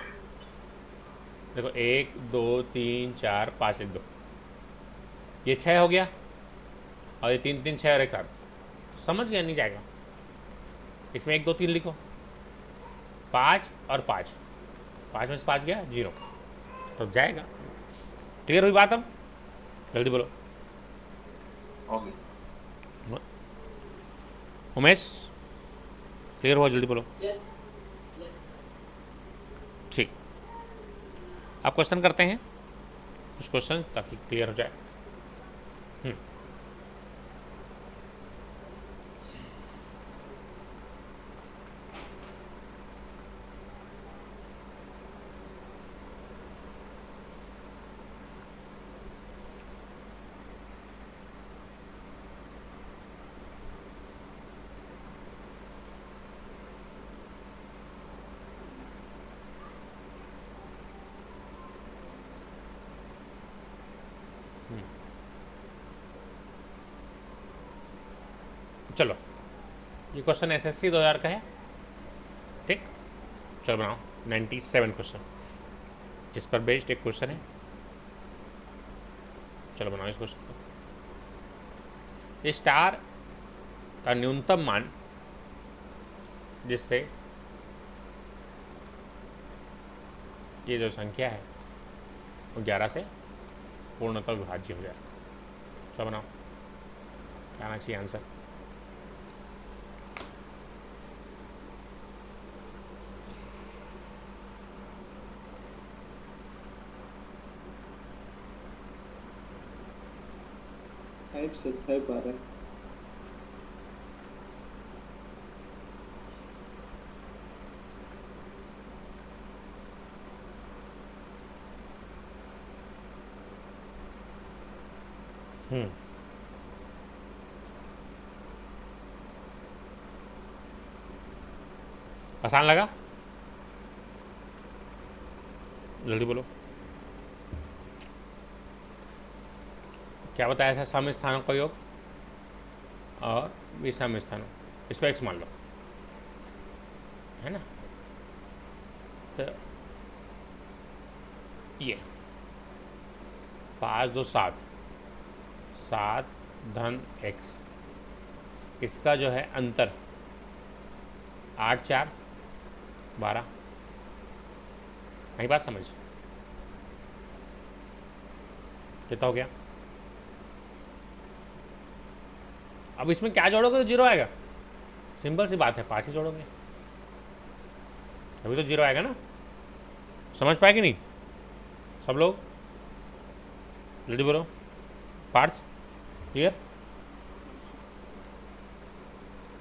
देखो 1 2 3 4 5 1 2, ये 6 हो गया, और ये 3 3 6 और 1 7, समझ गया नहीं जाएगा। इसमें 1 2 3 लिखो, 5 और 5, 5 में से 5 गया 0, तो जाएगा। क्लियर हुई बात? अब जल्दी बोलो उमेश, क्लियर हुआ? जल्दी बोलो। ठीक, आप क्वेश्चन करते हैं। कुछ क्वेश्चन ताकि क्लियर हो जाए। चलो, ये क्वेश्चन एसएससी 2000 का है, ठीक। चलो बनाओ 97 क्वेश्चन, इस पर बेस्ड एक क्वेश्चन है। चलो बनाओ इस क्वेश्चन को। ये स्टार का न्यूनतम मान जिससे ये जो संख्या है वो 11 से पूर्णतः विभाज्य हो जाए। चलो बनाओ, क्या आना चाहिए आंसर। फाइव से 5 आ रहा है। आसान लगा? जल्दी बोलो। क्या बताया था? सम स्थानों का योग और विषम स्थानों, इसको एक्स मान लो, है ना। तो ये 5 2 7, 7 धन एक्स, इसका जो है अंतर 8 4 12। नहीं बात समझ? कितना हो गया? अब इसमें क्या जोड़ोगे तो जीरो आएगा। सिंपल सी बात है, 5 ही जोड़ोगे अभी तो जीरो आएगा ना। समझ पाए कि नहीं सब लोग? जल्दी बोलो। पार्थ क्लियर?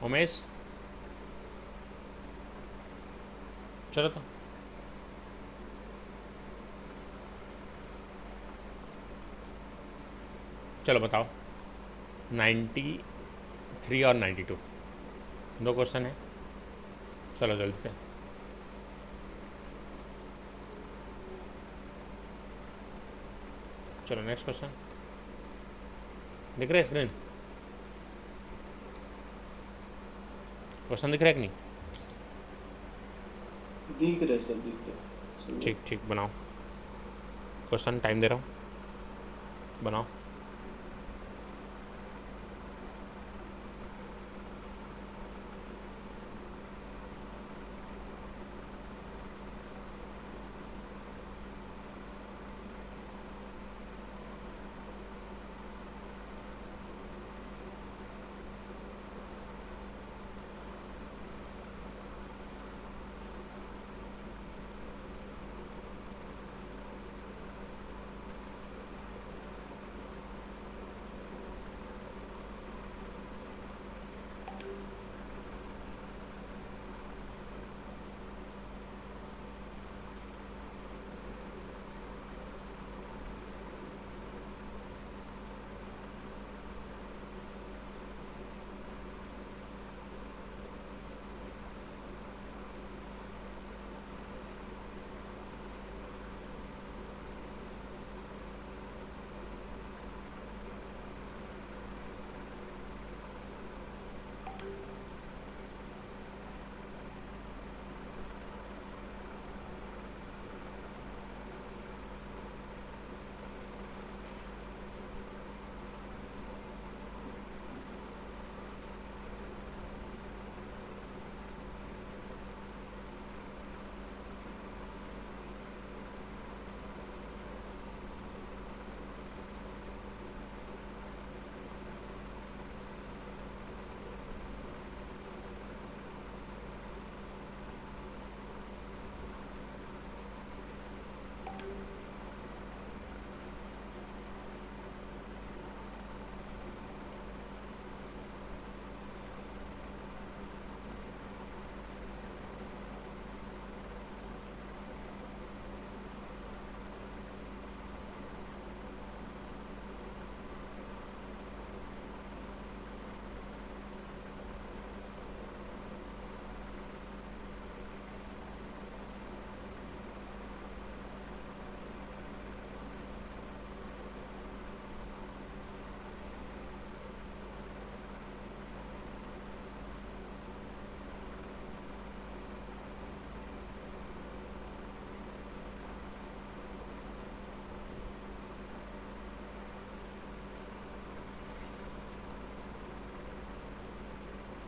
उमेश चलो तो चलो बताओ। 93 और 92 दो क्वेश्चन है। चलो जल्दी से। चलो नेक्स्ट क्वेश्चन। दिख रहा है स्क्रीन? क्वेश्चन दिख रहा है कि नहीं? दिख रहे सर, दिख रहे। ठीक ठीक, बनाओ क्वेश्चन, टाइम दे रहा हूँ, बनाओ।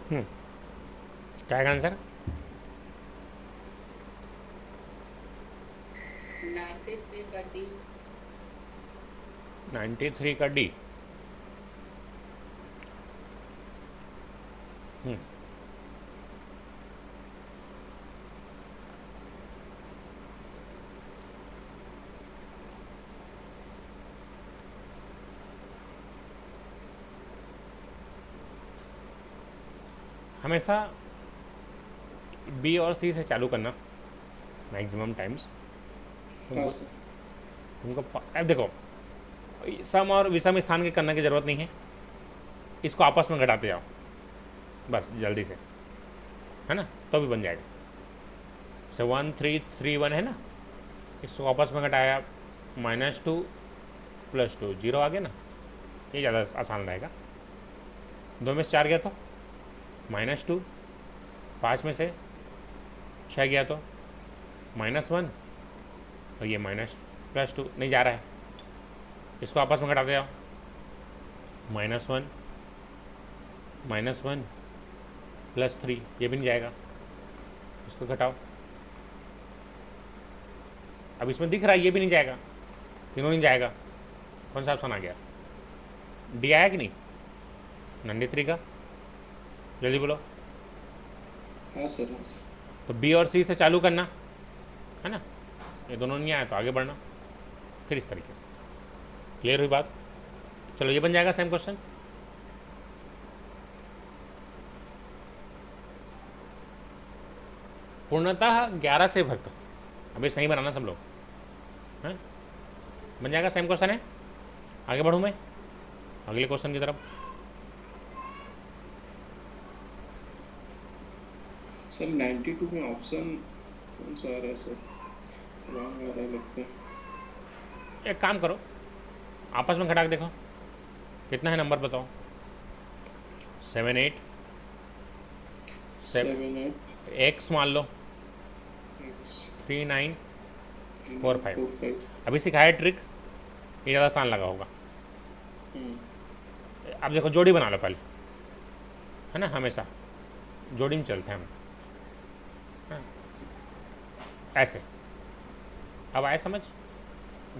क्या है आंसर? 93 का डी। 93 का डी। हमेशा बी और सी से चालू करना मैक्सिमम टाइम्स। हाँ सर। तुमको अब देखो, सम और विषम स्थान के करने की ज़रूरत नहीं है, इसको आपस में घटाते जाओ बस जल्दी से, है ना, तो भी बन जाएगा। से 1 3 3 1 है ना, इसको आपस में घटाया -2 + 2 0 आ गया ना, ये ज़्यादा आसान रहेगा। 2 में से 4 गया तो -2, 5 में से 6 गया तो -1, और ये +2 नहीं जा रहा है, इसको आपस में घटाते जाओ। -1 -1 +3, ये भी नहीं जाएगा, इसको घटाओ। अब इसमें दिख रहा है ये भी नहीं जाएगा, तीनों नहीं जाएगा, कौन सा ऑप्शन आ गया? डी आया कि नहीं 93 का? जल्दी बोलो। हाँ सर, हाँ सर। तो बी और सी से चालू करना है ना, ये दोनों नहीं आया तो आगे बढ़ना, फिर इस तरीके से। क्लियर हुई बात? चलो ये बन जाएगा सेम क्वेश्चन। पूर्णतः 11 से भक्त, अभी सही बनाना सब लोग, हैं? बन जाएगा सेम क्वेश्चन है। आगे बढ़ूँ मैं अगले क्वेश्चन की तरफ। सर 92 में ऑप्शन कौन सा आ रहा है सर? रॉन्ग आ रहा है लगता है। एक काम करो, आपस में घटा के देखो कितना है, नंबर बताओ। 7 8 7 8 एक्स मान लो, X 3 9 3 4 9 5। 4 5। अभी सिखाया ट्रिक, ये ज़्यादा आसान लगा होगा। अब देखो जोड़ी बना लो पहले, है ना, हमेशा जोड़ी में चलते हैं हम, हाँ, ऐसे। अब आए समझ?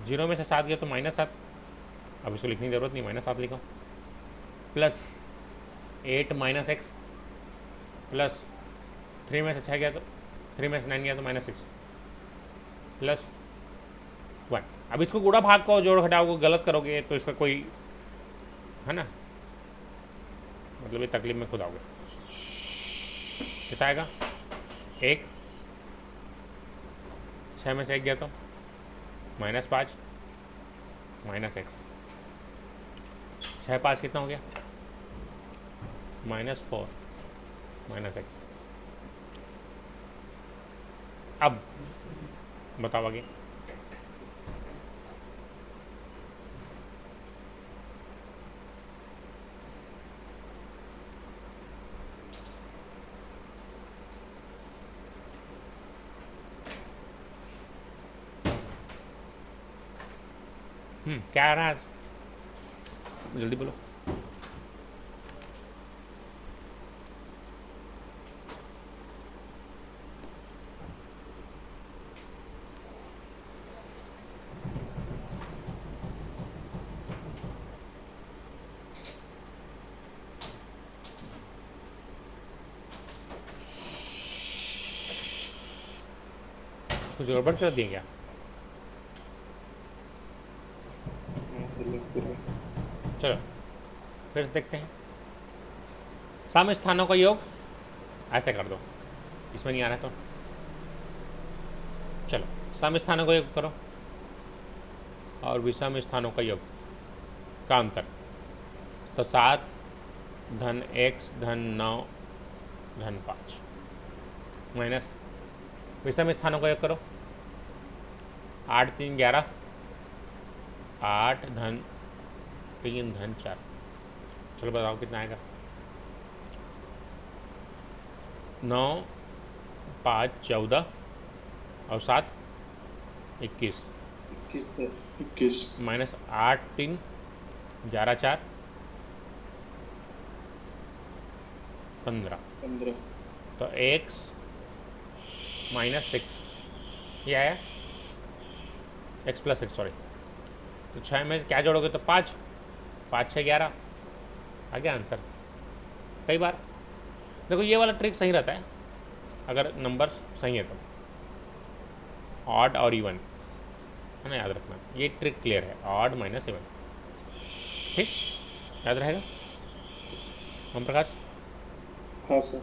0 में से 7 गया तो -7, अब इसको लिखने की ज़रूरत नहीं, -7 लिखो, +8 - x, प्लस 3 में से 6 गया तो 3 में से 9 गया तो -6, +1। अब इसको गुणा भाग को जोड़ घटाओ को गलत करोगे तो इसका कोई, है ना, मतलब ये तकलीफ में खुद आओगे। कितना आएगा? 1, 6 में से 1 गया तो -5 -x, 6 5 कितना हो गया? -4 -x। अब बताओ आगे। क्या आ रहा है आज? जल्दी बोलो। कुछ गड़बड़ कर दी क्या? हाँ सर, लग तो रहा है। चलो फिर से देखते हैं। सम स्थानों का योग ऐसे कर दो, इसमें नहीं आ रहा तो चलो सम स्थानों का योग करो और विषम स्थानों का योग का अंतर। तो 7 धन x धन 9 धन 5 माइनस विषम स्थानों का योग करो। 8 3 11, 8 धन 3 धन 4। चलो बताओ कितना आएगा? 9 5 14 और 7 21 21 सर, 21 माइनस 8 3 11 4 15। 15। तो x माइनस 6 ये आया, x प्लस 6 सॉरी। तो 6 में क्या जोड़ोगे तो 5, 5 6 11 आ गया आंसर। कई बार देखो ये वाला ट्रिक सही रहता है अगर नंबर सही है तो, ऑड और इवन, है ना, याद रखना ये ट्रिक क्लियर है, ऑड माइनस इवन। ठीक, याद रहेगा ओम प्रकाश। हाँ सर।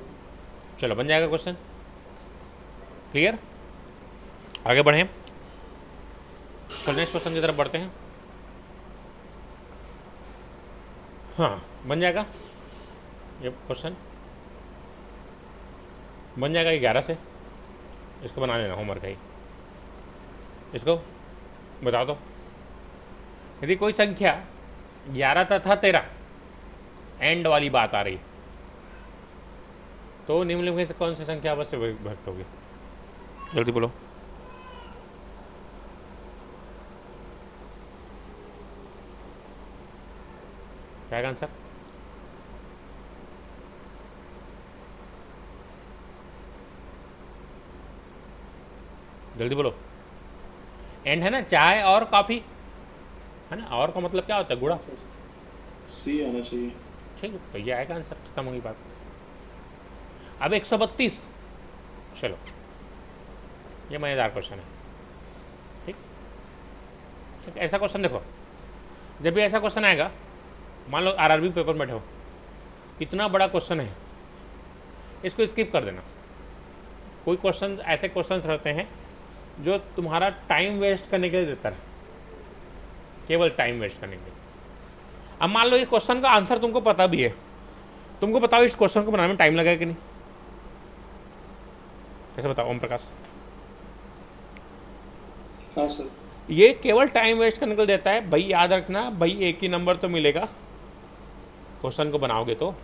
चलो बन जाएगा क्वेश्चन, क्लियर। आगे बढ़ें, चलो नेक्स्ट क्वेश्चन की तरफ बढ़ते हैं। हाँ बन जाएगा ये क्वेश्चन, बन जाएगा 11 से। इसको बना लेना, होमवर्क है, इसको बता दो। यदि कोई संख्या 11 तथा 13 एंड वाली बात आ रही तो निम्नलिखित में से कौन सी संख्या अवश्य विभक्त होगी? जल्दी बोलो। क्या है आंसर? जल्दी बोलो। एंड है ना, चाय और कॉफी, है ना, और का मतलब क्या होता है? गुड़ा। सी आना चाहिए। ठीक है, तो ये आएगा आंसर, खत्म होगी बात। अब 132, चलो ये मज़ेदार क्वेश्चन है। ठीक, एक ऐसा क्वेश्चन देखो, जब भी ऐसा क्वेश्चन आएगा, मान लो आरआरबी पेपर में बैठे हो, इतना बड़ा क्वेश्चन है, इसको स्किप कर देना। कोई क्वेश्चन ऐसे क्वेश्चंस रहते हैं जो तुम्हारा टाइम वेस्ट करने के लिए देता है, केवल टाइम वेस्ट करने के लिए। अब मान लो ये क्वेश्चन का आंसर तुमको पता भी है, तुमको बताओ इस क्वेश्चन को बनाने में टाइम लगेगा कि नहीं? कैसे बताओ ओम प्रकाश? हाँ सर। ये केवल टाइम वेस्ट करने के लिए देता है भाई। याद रखना भाई, एक ही नंबर तो मिलेगा क्वेश्चन को बनाओगे तो।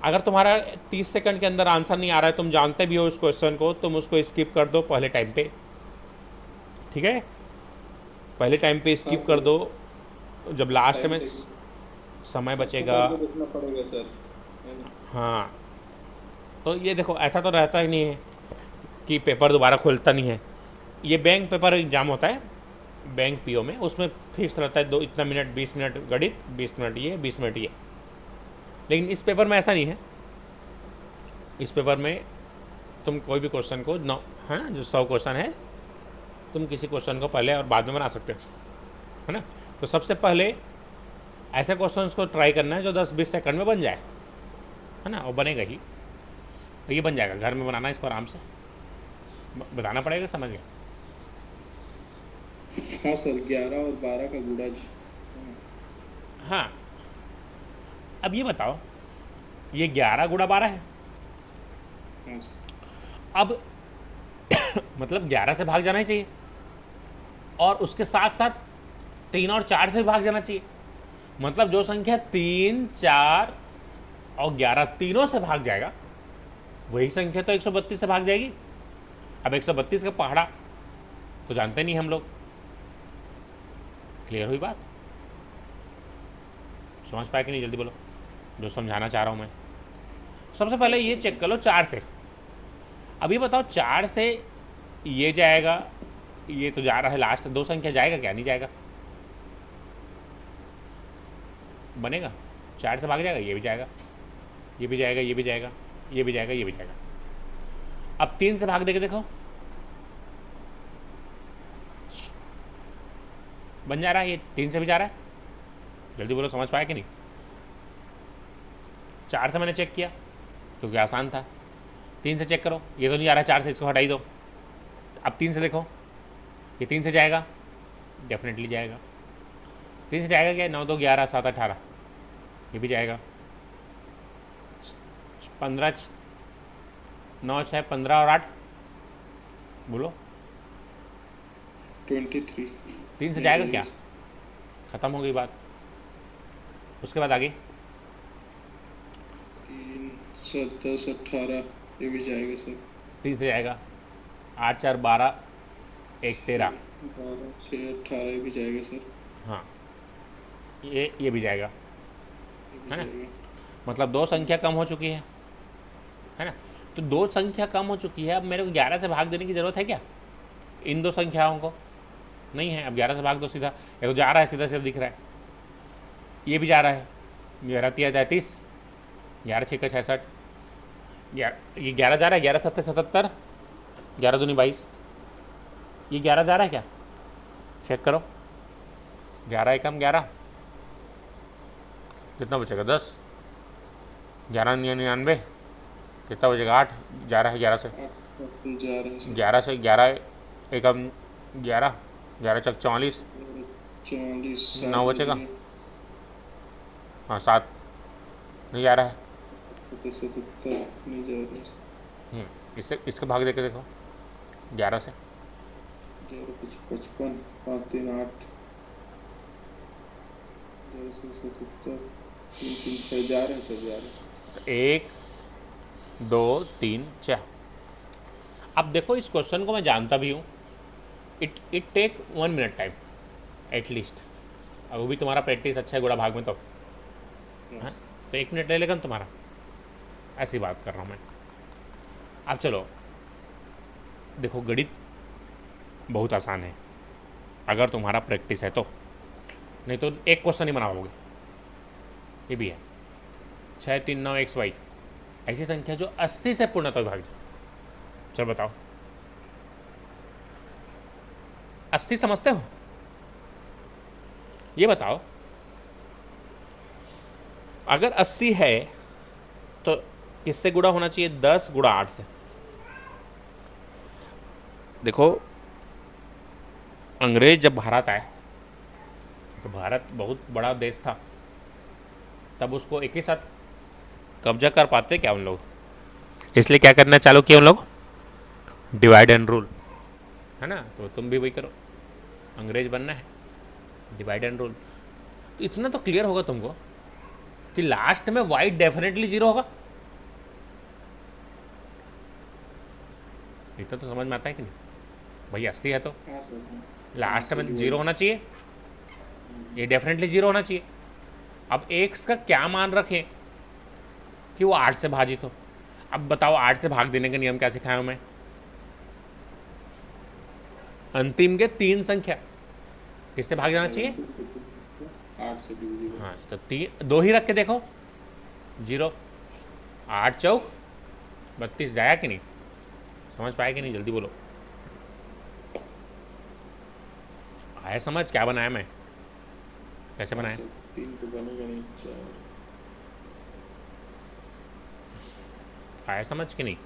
अगर तुम्हारा 30 सेकंड के अंदर आंसर नहीं आ रहा है, तुम जानते भी हो उस क्वेश्चन को, तुम उसको स्किप कर दो पहले टाइम पे। ठीक है, पहले टाइम पे स्किप कर दो, जब लास्ट में समय बचेगा। देखना पड़ेगा सर। हाँ, तो ये देखो ऐसा तो रहता ही नहीं है कि पेपर दोबारा खोलता नहीं है। ये बैंक पेपर एग्जाम होता है, बैंक पीओ में, उसमें फिक्स रहता है दो इतना मिनट, 20 मिनट गणित, 20 मिनट ये, 20 मिनट ये। लेकिन इस पेपर में ऐसा नहीं है। इस पेपर में तुम कोई भी क्वेश्चन को है ना, जो 100 क्वेश्चन है, तुम किसी क्वेश्चन को पहले और बाद में बना सकते हो, है ना। तो सबसे पहले ऐसे क्वेश्चंस को ट्राई करना है जो 10-20 सेकंड में बन जाए, है ना, और बनेगा ही। तो ये बन जाएगा, घर में बनाना इसको आराम से, बताना पड़ेगा, समझ गए? हाँ सर, 11 और 12 का गुणज। हाँ, अब ये बताओ, ये 11 गुणा 12 है। हाँ सर। अब मतलब 11 से भाग जाना ही चाहिए, और उसके साथ साथ 3 और 4 से भाग जाना चाहिए। मतलब जो संख्या 3, 4 और 11 तीनों से भाग जाएगा, वही संख्या तो 132 से भाग जाएगी। अब 132 का पहाड़ा तो जानते नहीं हम लोग। क्लियर हुई बात? समझ पाए कि नहीं? जल्दी बोलो जो समझाना चाह रहा हूँ मैं। सबसे पहले ये चेक कर लो 4 से। अब ये बताओ 4 से ये जाएगा, ये तो जा रहा है लास्ट, 2 संख्या जाएगा क्या? नहीं जाएगा। बनेगा, 4 से भाग जाएगा, ये भी जाएगा, ये भी जाएगा, ये भी जाएगा, ये भी जाएगा, ये भी जाएगा। अब 3 से भाग देके देखो, बन जा रहा है, ये 3 से भी जा रहा है। जल्दी बोलो, समझ पाया कि नहीं? 4 से मैंने चेक किया क्योंकि आसान था। 3 से चेक करो, ये तो नहीं जा रहा है 4 से, इसको हटाई दो। अब 3 से देखो, ये 3 से जाएगा, डेफिनेटली जाएगा। 3 से जाएगा क्या? 9 2 11 7 18, ये भी जाएगा। 15 9 6 15 और 8, बोलो 23। 3 से जाएगा क्या? खत्म हो गई बात। उसके बाद आगे 3 7 10 18, ये भी जाएगा सर। 3 से जाएगा, 8 4 12 1 13, 12 6 18, ये भी जाएगा सर। हाँ ये भी जाएगा, ये भी है ना? जाएगा। मतलब 2 संख्या कम हो चुकी है, है ना। तो 2 संख्या कम हो चुकी है, अब मेरे को 11 से भाग देने की ज़रूरत है क्या इन 2 संख्याओं को? नहीं है। अब 11 से भाग दो सीधा, ये तो जा रहा है, सीधा सीधा दिख रहा है, ये भी जा रहा है। 11 तिया 33, 11 छः 66, ये 11 जा रहा है, 11 सत्ते 77, 11 दूनी 22, ये 11 जा रहा है क्या? चेक करो, 11 एकम 11, कितना बचेगा 10, 11 99, कितना बचेगा 8, जा रहा है 11 से, 11 से 11 एकम 11, 11 चक 44, 9 बचेगा, हाँ 7 नहीं जा रहा है। इससे इसका भाग देके देखो 11 से, 55, 5 3 8, 77, 3 3 6 जा रहे हैं सर, जा रहे हैं। 1 2 3 4। अब देखो इस क्वेश्चन को मैं जानता भी हूँ, it take 1 minute time at least. अब वो भी तुम्हारा प्रैक्टिस अच्छा है गुणा भाग में, तो हाँ, तो 1 मिनट ले लेगा ना तुम्हारा, ऐसी बात कर रहा हूँ मैं। अब चलो देखो, गणित बहुत आसान है अगर तुम्हारा प्रैक्टिस है तो, नहीं तो एक क्वेश्चन ही बना पाओगे। ये भी है 6 3 9 XY, ऐसी संख्या जो 80 से पूर्णतः विभाज्य। चलो बताओ, 80 समझते हो? ये बताओ, अगर 80 है तो किससे गुणा होना चाहिए? 10 गुणा 8 से। देखो अंग्रेज जब भारत आए, तो भारत बहुत बड़ा देश था, तब उसको एक ही साथ कब्जा कर पाते क्या उन लोग? इसलिए क्या करना चालू किया उन लोग? डिवाइड एंड रूल, है ना। तो तुम भी वही करो, अंग्रेज बनना है, डिवाइड एंड रूल। इतना तो क्लियर होगा तुमको कि लास्ट में y डेफिनेटली 0 होगा। इतना तो समझ में आता है कि नहीं भाई? 80 है तो लास्ट में 0 होना चाहिए, ये डेफिनेटली 0 होना चाहिए। अब x का क्या मान रखें कि वो 8 से भाजित हो? अब बताओ 8 से भाग देने का नियम क्या सिखाया हूं मैं? अंतिम के 3 संख्या किससे भाग जाना चाहिए? 8 से डिविजिबल। हाँ, तो 2 ही रख के देखो, 0 8 चौक 32 जाया कि नहीं? समझ पाए कि नहीं? जल्दी बोलो, आया समझ? क्या बनाया मैं, कैसे बनाया? 3 तो बनेगा नहीं, 4 आया समझ कि नहीं?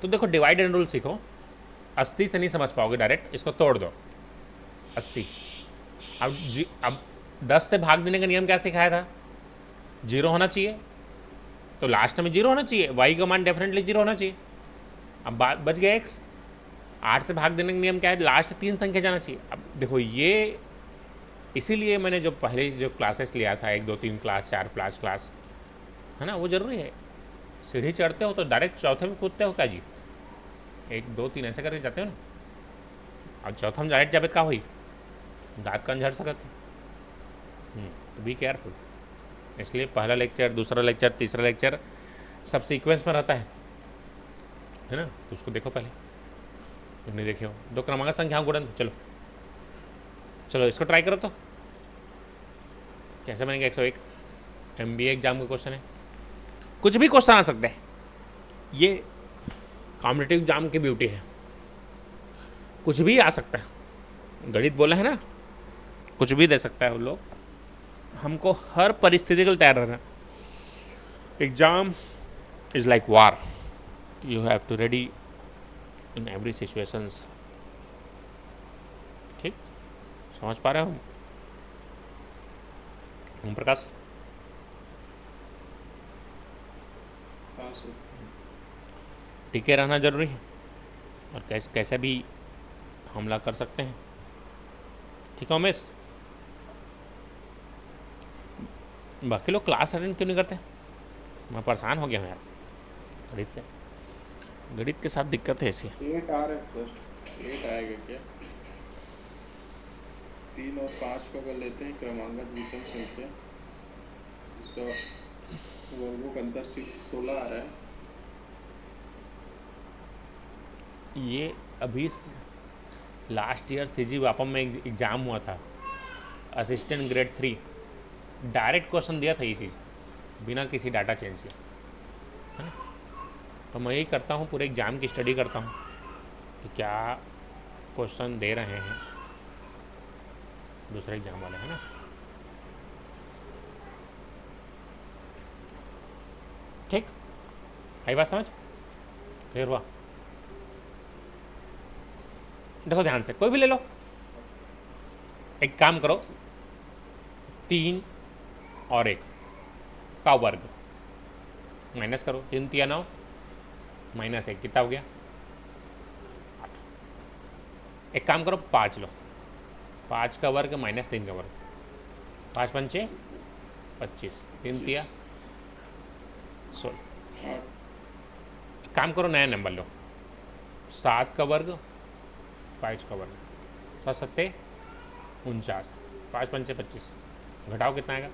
तो देखो डिवाइड एंड रूल सीखो। 80 से नहीं समझ पाओगे डायरेक्ट, इसको तोड़ दो 80। अब 10 से भाग देने का नियम क्या सिखाया था? 0 होना चाहिए, तो लास्ट में 0 होना चाहिए, y का मान डेफिनेटली 0 होना चाहिए। अब बच गया x। 8 से भाग देने का नियम क्या है? लास्ट 3 संख्या जाना चाहिए। अब देखो ये, इसीलिए मैंने जो पहले जो क्लासेस लिया था 1 2 3 क्लास 4 5 क्लास, है ना, वो ज़रूरी है। सीढ़ी चढ़ते हो तो डायरेक्ट चौथे में कूदते हो क्या जी? 1 2 3 ऐसे करके जाते हो ना, और चौथा में डायरेक्ट जाबे का हुई दाँत का झड़ सकते। तो बी केयरफुल। इसलिए पहला लेक्चर, दूसरा लेक्चर, तीसरा लेक्चर सब सीक्वेंस में रहता है ना। तो उसको देखो पहले, तुम नहीं देखे हो। 2 क्रमांक संख्याओं गुणन। चलो चलो इसको ट्राई करो तो कैसे बनेगा 101। MBA एग्जाम का क्वेश्चन है, कुछ भी क्वेश्चन आ सकते हैं। ये कॉम्पिटिटिव एग्जाम की ब्यूटी है, कुछ भी आ सकता है। गणित बोला है ना, कुछ भी दे सकता है उन लोग। हमको हर परिस्थिति के लिए तैयार रहना। Exam is like war, you have to ready in every situations. ठीक, समझ पा रहे हो ओम प्रकाश? पास हो। टिके रहना जरूरी है, और कैसे भी हमला कर सकते हैं। ठीक है उमेश? बाकी लोग क्लास अटेंड क्यों नहीं करते? मैं परेशान हो गया हूँ यार गणित से। गणित के साथ दिक्कत है ऐसी। 8 आ रहा है सर, 8 आएगा क्या? 3 और 5 को अगर लेते हैं क्रमांकन विषम संख्या, इसका वर्गों का अंतर 16 आ रहा है। ये अभी लास्ट ईयर सीजी वापम में एग्ज़ाम हुआ था, असिस्टेंट ग्रेड 3, डायरेक्ट क्वेश्चन दिया था ये चीज़, बिना किसी डाटा चेंज के, है ना। तो मैं यही करता हूँ, पूरे एग्ज़ाम की स्टडी करता हूँ कि क्या क्वेश्चन दे रहे हैं दूसरे एग्ज़ाम वाले, है ना। ठीक, आई बात समझ, क्लियर हुआ। देखो ध्यान से, कोई भी ले लो, एक काम करो, 3 और 1 का वर्ग माइनस करो, 3 3 9 माइनस 1 कितना हो गया 8। एक काम करो 5 लो, 5 का वर्ग माइनस 3 का वर्ग, 5 पंचे 25, 3 तिया 16। काम करो नया नंबर लो, 7 का वर्ग 5 का वर्ग, 7 सत्ते 49, 5 पंचे 25, घटाओ कितना आएगा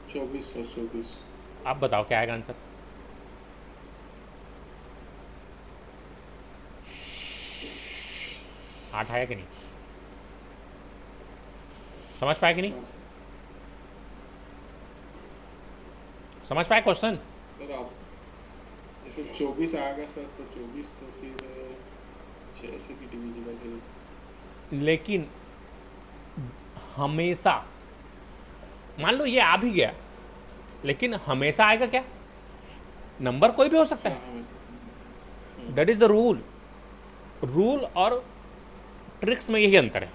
24 और 24। आप बताओ क्या आएगा आंसर। आठ आया कि नहीं, समझ पाए कि नहीं, समझ पाए क्वेश्चन। सर आप जैसे 24 आएगा सर, तो 24 तो फिर 6 से भी डिविजिबल है। लेकिन हमेशा मान लो ये आ भी गया, लेकिन हमेशा आएगा क्या, नंबर कोई भी हो सकता है, that is the rule. Rule और ट्रिक्स में यही अंतर है,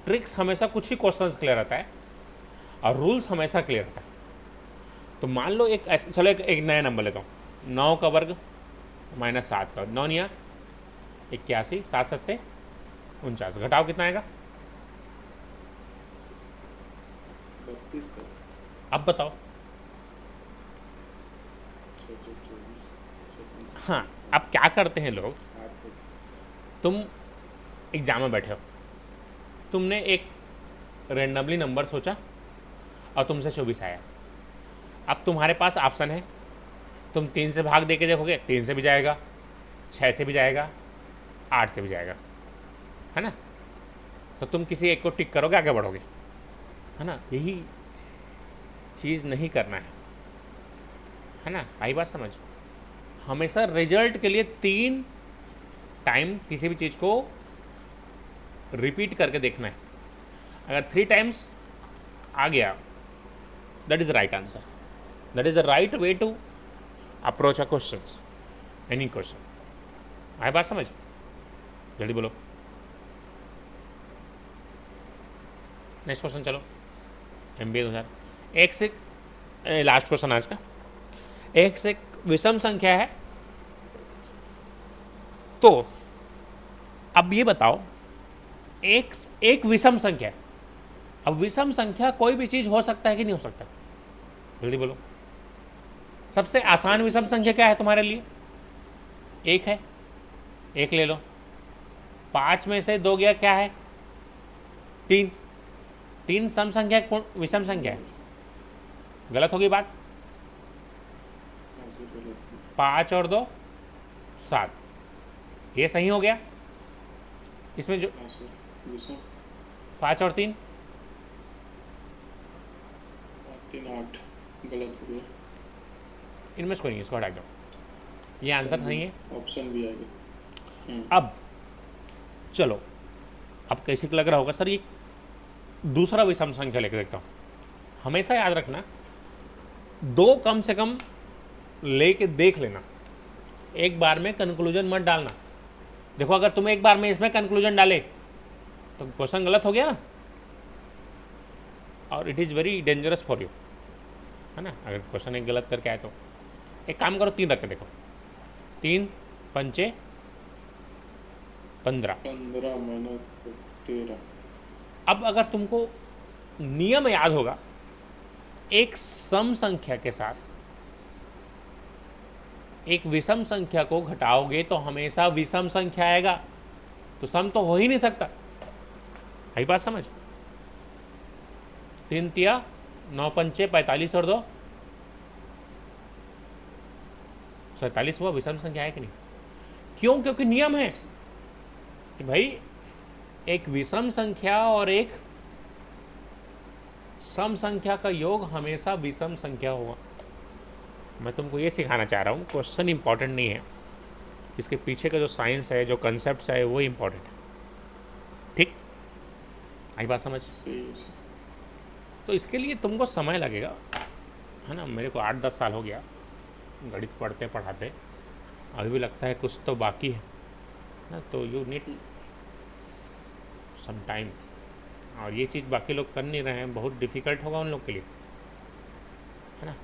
ट्रिक्स हमेशा कुछ ही क्वेश्चंस क्लियर रहता है और रूल्स हमेशा क्लियर रहता है। तो मान लो एक चलो एक नया नंबर लेता हूँ, 9 का वर्ग माइनस 7 का, 9 निया 81, 7 सत्ते 49, घटाओ कितना आएगा 32 सर। अब बताओ। हाँ, अब क्या करते हैं लोग, तुम एग्जाम में बैठे हो, तुमने एक रेंडमली नंबर सोचा और तुमसे 24 आया। अब तुम्हारे पास ऑप्शन है, तुम 3 से भाग दे के देखोगे, 3 से भी जाएगा, 6 से भी जाएगा, 8 से भी जाएगा, है ना। तो तुम किसी एक को टिक करोगे, आगे बढ़ोगे, है ना। यही चीज़ नहीं करना है ना। आई बात समझ। हमेशा रिजल्ट के लिए 3 टाइम किसी भी चीज़ को रिपीट करके देखना है। अगर 3 टाइम्स आ गया, that is the right answer, that is the right way to approach a question, any question. आए बात समझ, जल्दी बोलो। नेक्स्ट क्वेश्चन चलो, MBA 2000। एक से लास्ट क्वेश्चन आज का, एक से विषम संख्या है, तो अब ये बताओ, एक विषम संख्या है। अब विषम संख्या कोई भी चीज हो सकता है कि नहीं हो सकता, जल्दी बोलो। सबसे आसान विषम संख्या क्या है तुम्हारे लिए, एक है, एक ले लो। 5 में से 2 गया, क्या है 3। 3 सम संख्या विषम संख्या है, गलत होगी बात। 5 और 2 7, ये सही हो गया। इसमें जो 5 और 3 8 गलत हो गया, इनमें से कोई नहीं, इसको हटा दो, ये आंसर सही है। ऑप्शन भी आएगा। अब चलो, अब कैसे लग रहा होगा सर, ये दूसरा विषम संख्या लेके देखता हूँ। हमेशा याद रखना, 2 कम से कम लेके देख लेना, एक बार में कंक्लूजन मत डालना। देखो अगर तुम एक बार में इसमें कंक्लूजन डाले तो क्वेश्चन गलत हो गया ना, और it is very dangerous for you, है ना। अगर क्वेश्चन एक गलत करके आए तो एक काम करो, 3 रख के देखो, 3 पंचे 15, 15 माइनस 13। अब अगर तुमको नियम याद होगा, एक सम संख्या के साथ एक विषम संख्या को घटाओगे तो हमेशा विषम संख्या आएगा, तो सम तो हो ही नहीं सकता। यही बात समझ। 3 तिया 9 पंचे 45 और 2 47 हुआ विषम संख्या है कि नहीं? क्यों? क्योंकि नियम है कि भाई एक विषम संख्या और एक सम संख्या का योग हमेशा विषम संख्या होगा। मैं तुमको ये सिखाना चाह रहा हूँ, क्वेश्चन इंपॉर्टेंट नहीं है, इसके पीछे का जो साइंस है, जो कंसेप्ट है, वो इंपॉर्टेंट है। ठीक, आई बात समझ? तो इसके लिए तुमको समय लगेगा, है ना। मेरे को 8-10 साल हो गया गणित पढ़ते पढ़ाते, अभी भी लगता है कुछ तो बाकी है ना। तो यू नीड सम टाइम, और ये चीज़ बाकी लोग कर नहीं रहे हैं, बहुत डिफ़िकल्ट होगा उन लोग के लिए, है ना।